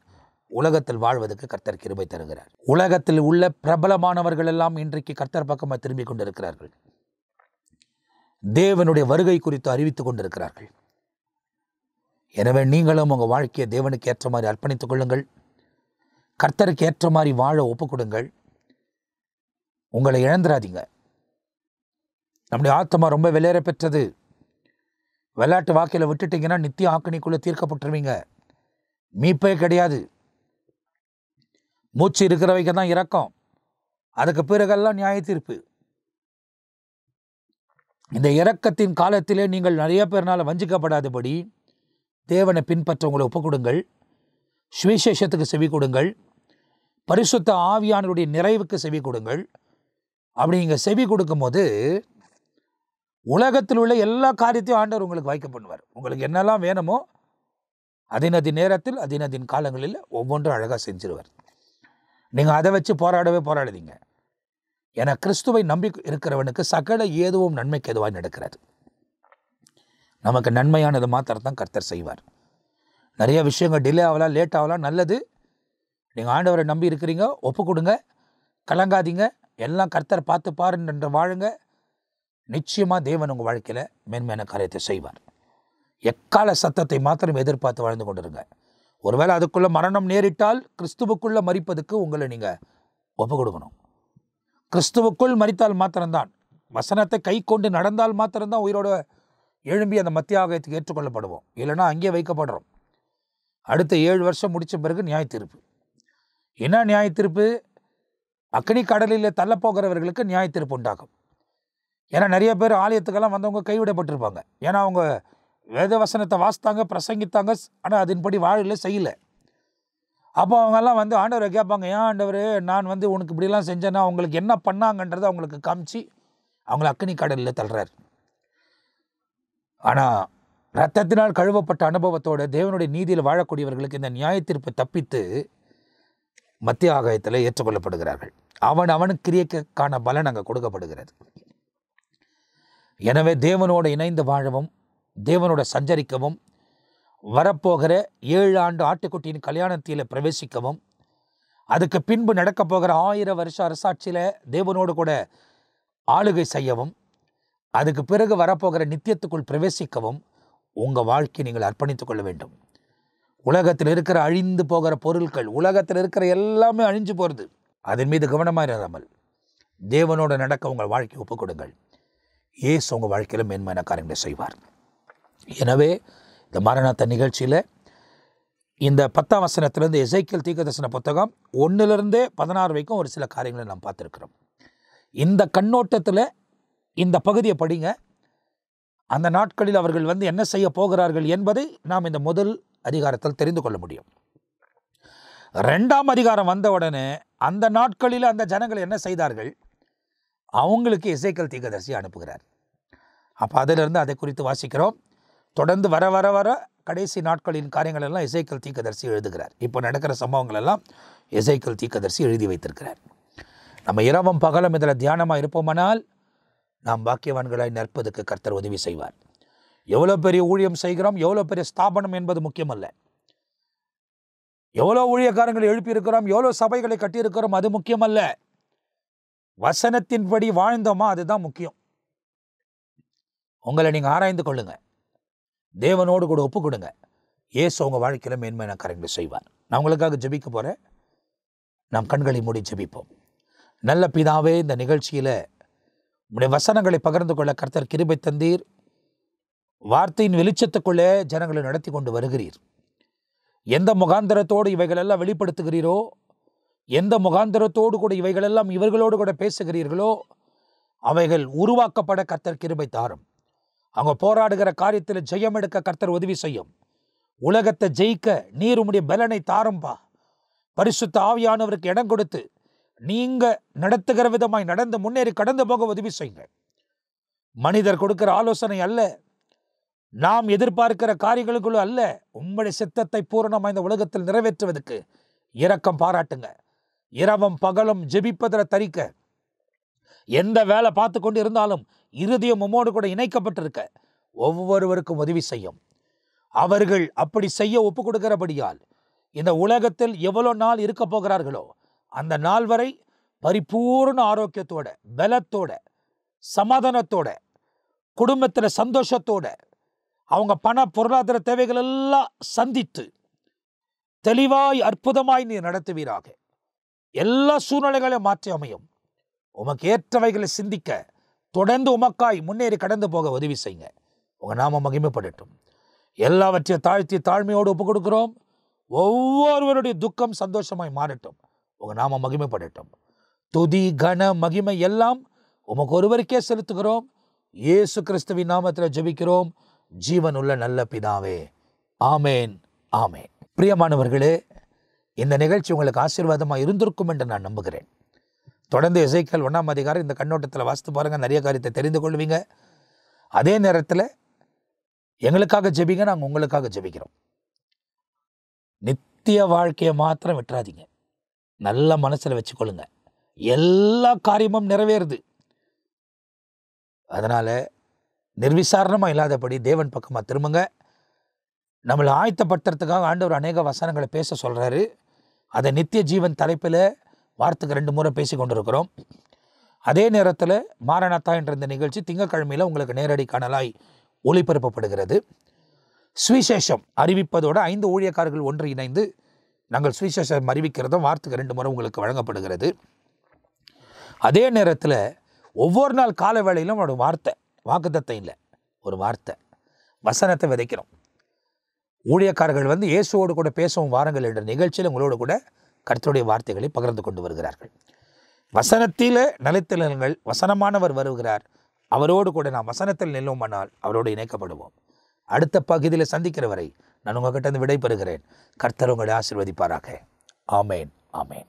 உலகத்தில் வாழ்வதற்கு கர்த்தர் கிருபை தருகிறார். உலகத்தில் உள்ள பிரபலமானவர்கள் எல்லாம் இன்றைக்கு கர்த்தர் பக்கமாக திரும்பி கொண்டிருக்கிறார்கள். தேவனுடைய வருகை குறித்து அறிவித்துக் கொண்டிருக்கிறார்கள். எனவே நீங்களும் உங்கள் வாழ்க்கையை தேவனுக்கு ஏற்ற மாதிரி அர்ப்பணித்துக் கொள்ளுங்கள். கர்த்தருக்கு ஏற்ற மாதிரி வாழ ஒப்புக் கொடுங்கள். உங்களை இழந்துடாதீங்க. நம்முடைய ஆத்மா ரொம்ப வெளியேற பெற்றது. விளையாட்டு வாக்கையில் விட்டுட்டீங்கன்னா நித்திய ஆக்கினிக்குள்ளே தீர்க்கப்பட்டுருவீங்க. மீட்பே கிடையாது. மூச்சு இருக்கிறவைக்கு தான் இரக்கம், அதுக்கு பிறகெல்லாம் நியாய தீர்ப்பு. இந்த இரக்கத்தின் காலத்திலே நீங்கள் நிறைய பேர்னால வஞ்சிக்கப்படாதபடி தேவனை பின்பற்ற உங்களை ஒப்புக் கொடுங்கள். சுவிசேஷத்துக்கு செவி கொடுங்கள். பரிசுத்த ஆவியானவருடைய நிறைவுக்கு செவி கொடுங்கள். அப்படி நீங்கள் செவி கொடுக்கும்போது உலகத்தில் உள்ள எல்லா காரியத்தையும் ஆண்டவர் உங்களுக்கு வாய்க்க பண்ணுவார். உங்களுக்கு என்னெல்லாம் வேணுமோ அதினதின் நேரத்தில் அதினதின் காலங்களில் ஒவ்வொன்றும் அழகாக செஞ்சிருவார். நீங்கள் அதை வச்சு போராடாதீங்க. ஏன்னா கிறிஸ்துவை நம்பி இருக்கிறவனுக்கு சகல ஏதுவும் நன்மைக்கு எதுவாக நடக்கிறது. நமக்கு நன்மையானது மாத்திரம் தான் கர்த்தர் செய்வார். நிறைய விஷயங்கள் டிலே ஆகலாம், லேட் ஆகலாம், நல்லது. நீங்கள் ஆண்டவரை நம்பி இருக்கிறீங்க, ஒப்பு கொடுங்க, கலங்காதீங்க. எல்லாம் கர்த்தர் பார்த்து பாருன்ற வாழுங்க. நிச்சயமாக தேவன் உங்கள் வாழ்க்கையில் மேன்மையான காரியத்தை செய்வார். எக்கால சத்தத்தை மாத்திரம் எதிர்பார்த்து வாழ்ந்து கொண்டிருங்க. ஒருவேளை அதுக்குள்ளே மரணம் நேரிட்டால் கிறிஸ்துவுக்குள்ளே மரிப்பதுக்கு உங்களை நீங்கள் ஒப்பு கொடுக்கணும். கிறிஸ்துவுக்குள் மரித்தால் மாத்திரம்தான், வசனத்தை கை கொண்டு நடந்தால் மாத்திரம்தான் உயிரோடு எழும்பி அந்த மத்திய ஆகாயத்துக்கு ஏற்றுக்கொள்ளப்படுவோம். இல்லைனா அங்கேயே வைக்கப்படுறோம். அடுத்த 7 வருஷம் முடித்த பிறகு நியாய தீர்ப்பு. என்ன நியாய தீர்ப்பு? அக்னி கடலில் தள்ளப்போகிறவர்களுக்கு நியாய தீர்ப்பு உண்டாகும். ஏன்னா நிறைய பேர் ஆலயத்துக்கெல்லாம் வந்தவங்க கைவிடப்பட்டிருப்பாங்க. ஏன்னா அவங்க வேத வசனத்தை வாசித்தாங்க, பிரசங்கித்தாங்க, ஆனால் அதன்படி வாழல, செய்யலை. அப்போ அவங்கெல்லாம் ஆண்டவரை கேட்பாங்க, ஏன் ஆண்டவர் நான் உனக்கு இப்படிலாம் செஞ்சேன்னா அவங்களுக்கு என்ன பண்ணாங்கன்றதை அவங்களுக்கு காமிச்சு அவங்கள அக்னி கடலில் தள்ளுறாரு. ஆனால் இரத்தத்தினால் கழுவப்பட்ட அனுபவத்தோடு தேவனுடைய நீதியில் வாழக்கூடியவர்களுக்கு இந்த நியாய தீர்ப்பை தப்பித்து மத்திய ஆகாயத்தில் ஏற்றுக்கொள்ளப்படுகிறார்கள். அவனுக்கு கிரியைக்கான பலன் அங்கே கொடுக்கப்படுகிறது. எனவே தேவனோடு இணைந்து வாழவும், தேவனோட சஞ்சரிக்கவும், வரப்போகிற 7 ஆண்டு ஆட்டுக்குட்டியின் கல்யாணத்தில் பிரவேசிக்கவும், அதுக்கு பின்பு நடக்கப் போகிற 1000 வருஷ அரசாட்சியில் தேவனோடு கூட ஆளுகை செய்யவும், அதுக்கு பிறகு வரப்போகிற நித்தியத்துக்குள் பிரவேசிக்கவும் உங்கள் வாழ்க்கையை நீங்கள் அர்ப்பணித்துக் கொள்ள வேண்டும். உலகத்தில் இருக்கிற அழிந்து போகிற பொருட்கள், உலகத்தில் இருக்கிற எல்லாமே அழிஞ்சு போகிறது. அதன் மீது கவனமாக இராமல் தேவனோடு நடக்க உங்கள் வாழ்க்கையை ஒப்புக் கொடுங்கள். இயேசு உங்கள் வாழ்க்கையில் மேன்மையான காரியங்களை செய்வார். எனவே இந்த மாரநாத்த நிகழ்ச்சியில் இந்த 10ஆம் வசனத்திலிருந்து எசேக்கியேல் தீர்க்கதரிசன புத்தகம் 1 - 16 வரைக்கும் ஒரு சில காரியங்களை நாம் பார்த்துருக்கிறோம். இந்த கண்ணோட்டத்தில் இந்த பகுதியை படிங்க. அந்த நாட்களில் அவர்கள் என்ன செய்ய போகிறார்கள் என்பதை நாம் இந்த முதல் அதிகாரத்தில் தெரிந்து கொள்ள முடியும். 2ஆம் அதிகாரம் வந்த உடனே அந்த நாட்களில் அந்த ஜனங்கள் என்ன செய்தார்கள், அவங்களுக்கு எசேக்கியேல் தீர்க்கதரிசி அனுப்புகிறார். அப்போ அதிலிருந்து அதை குறித்து வாசிக்கிறோம். தொடர்ந்து வர வர வர கடைசி நாட்களின் காரியங்கள் எல்லாம் எசேக்கியேல் தீர்க்கதரிசி எழுதுகிறார். இப்போ நடக்கிற சம்பவங்கள் எல்லாம் எசேக்கியேல் தீர்க்கதரிசி எழுதி வைத்திருக்கிறார். நம்ம இரவும் பகலும் இதில் தியானமாக இருப்போமானால் நாம் பாக்கியவான்களாய் நிற்பதற்கு கர்த்தர் உதவி செய்வார். எவ்வளோ பெரிய ஊழியம் செய்கிறோம், எவ்வளோ பெரிய ஸ்தாபனம் என்பது முக்கியமல்ல. எவ்வளோ ஊழியக்காரங்களை எழுப்பியிருக்கிறோம், எவ்வளோ சபைகளை கட்டியிருக்கிறோம், அது முக்கியமல்ல. வசனத்தின்படி வாழ்ந்தோமா, அதுதான் முக்கியம். உங்களை நீங்கள் ஆராய்ந்து கொள்ளுங்க, தேவனோடு கூட ஒப்பு கொடுங்க. இயேசு உங்கள் வாழ்க்கையில் மேன்மையான காரியங்களை செய்வார். நான் உங்களுக்காக ஜெபிக்க போகிறேன். நாம் கண்களை மூடி ஜெபிப்போம். நல்ல பிதாவே, இந்த நிகழ்ச்சியில் உங்களுடைய வசனங்களை பகிர்ந்து கொள்ள கர்த்தர் கிருபை தந்தீர். வார்த்தையின் வெளிச்சத்துக்குள்ளே ஜனங்களை நடத்தி கொண்டு வருகிறீர். எந்த முகாந்திரத்தோடு இவைகளெல்லாம் வெளிப்படுத்துகிறீரோ, எந்த முகாந்திரத்தோடு கூட இவைகளெல்லாம் இவர்களோடு கூட பேசுகிறீர்களோ, அவைகள் உருவாக்கப்பட கர்த்தர் கிருபை தாரும். அவங்க போராடுகிற காரியத்தில் ஜெயம் எடுக்க கர்த்தர் உதவி செய்யும். உலகத்தை ஜெயிக்க நீர் உம்முடைய பலனை தாரும்பா. பரிசுத்த ஆவியானவருக்கு இடம் கொடுத்து நீங்கள் நடத்துகிற விதமாய் நடந்து முன்னேறி கடந்து போக உதவி செய்யுங்க. மனிதர் கொடுக்கிற ஆலோசனை அல்ல, நாம் எதிர்பார்க்கிற காரியங்களுக்குள்ள அல்ல, உம்முடைய சித்தத்தை பூரணமாக இந்த உலகத்தில் நிறைவேற்றுவதற்கு இரக்கம் பாராட்டுங்க. இரவும் பகலும் ஜெபிப்பதில் தரிக்க, எந்த வேலை பார்த்து கொண்டு இருந்தாலும் இருதயம் உம்மோடு கூட இணைக்கப்பட்டிருக்க ஒவ்வொருவருக்கும் உதவி செய்யும். அவர்கள் அப்படி செய்ய ஒப்பு கொடுக்கிறபடியால் இந்த உலகத்தில் எவ்வளோ நாள் இருக்க போகிறார்களோ அந்த நாள் வரை பரிபூர்ண ஆரோக்கியத்தோட, பலத்தோட, சமாதானத்தோட, குடும்பத்தில் சந்தோஷத்தோட, அவங்க பண பொருளாதார தேவைகள் எல்லாம் சந்தித்து தெளிவாய் அற்புதமாய் நீர் நடத்துவீராக. எல்லா சூழ்நிலைகளையும் மாற்றி அமையும். உமக்கு ஏற்றவைகளை சிந்திக்க தொடர்ந்து உமக்காய் முன்னேறி கடந்து போக உதவி செய்யுங்க. உங்கள் நாம மகிமைப்படட்டும். எல்லாவற்றையும் தாழ்த்தி தாழ்மையோடு ஒப்பு கொடுக்கிறோம். ஒவ்வொருவருடைய துக்கம் சந்தோஷமாய் மாறட்டும். உங்கள் நாம மகிமைப்படட்டும். துதி கன மகிமை எல்லாம் உமக்கு ஒருவருக்கே செலுத்துகிறோம். இயேசு கிறிஸ்துவின் நாமத்தில் ஜெபிக்கிறோம் ஜீவனுள்ள நல்ல பிதாவே, ஆமேன், ஆமேன். பிரியமானவர்களே, இந்த நிகழ்ச்சி உங்களுக்கு ஆசீர்வாதமாக இருந்திருக்கும் என்று நான் நம்புகிறேன். தொடர்ந்து எசேக்கியேல் 1ஆம் அதிகாரம் இந்த கண்ணோட்டத்தில் வாசித்து பாருங்கள், நிறைய காரியத்தை தெரிந்து கொள்வீங்க. அதே நேரத்தில் எங்களுக்காக ஜெபிங்க, நாங்கள் உங்களுக்காக ஜெபிக்கிறோம். நித்திய வாழ்க்கையை மாத்திரம் விட்டுறாதீங்க, நல்ல மனசில் வச்சுக்கொள்ளுங்க. எல்லா காரியமும் நிறைவேறுது. அதனால் நிர்விசாரணமாக இல்லாதபடி தேவன் பக்கமாக திரும்புங்க. நம்மளை ஆயத்தப்படுத்துறதுக்காக ஆண்டவர் அநேக வசனங்களை பேச சொல்கிறாரு. அதை நித்திய ஜீவன் தலைப்பில் வாரத்துக்கு 2 முறை பேசி கொண்டிருக்கிறோம். அதே நேரத்தில் மாரநாத்தா என்ற இந்த நிகழ்ச்சி திங்கட்கிழமையில் உங்களுக்கு நேரடி காணலாய் ஒளிபரப்பப்படுகிறது. சுவிசேஷம் அறிவிப்பதோடு 5 ஊழியக்காரர்கள் ஒன்று இணைந்து நாங்கள் சுவிசேஷம் அறிவிக்கிறதும் வாரத்துக்கு 2 முறை உங்களுக்கு வழங்கப்படுகிறது. அதே நேரத்தில் ஒவ்வொரு நாள் கால வேளையிலும் ஒரு வார்த்தை, வாக்குத்தத்தம் இல்லை, ஒரு வார்த்தை வசனத்தை விதைக்கிறோம். ஊழியக்காரர்கள் இயேசுவோடு கூட பேசும் வாரங்கள் என்ற நிகழ்ச்சியில் உங்களோடு கூட கர்த்தருடைய வார்த்தைகளை பகிர்ந்து கொண்டு வருகிறார்கள். வசனத்தில் நிலைத்திலுங்கள், வசனமானவர் வருகிறார், அவரோடு கூட நாம் வசனத்தில் நில்லுமானால் அவரோடு இணைக்கப்படுவோம். அடுத்த பகுதியில் சந்திக்கிற வரை நான் உங்ககிட்ட விடை பெறுகிறேன். கர்த்தர் உங்களை ஆசீர்வதிப்பாராக. ஆமேன், ஆமேன்.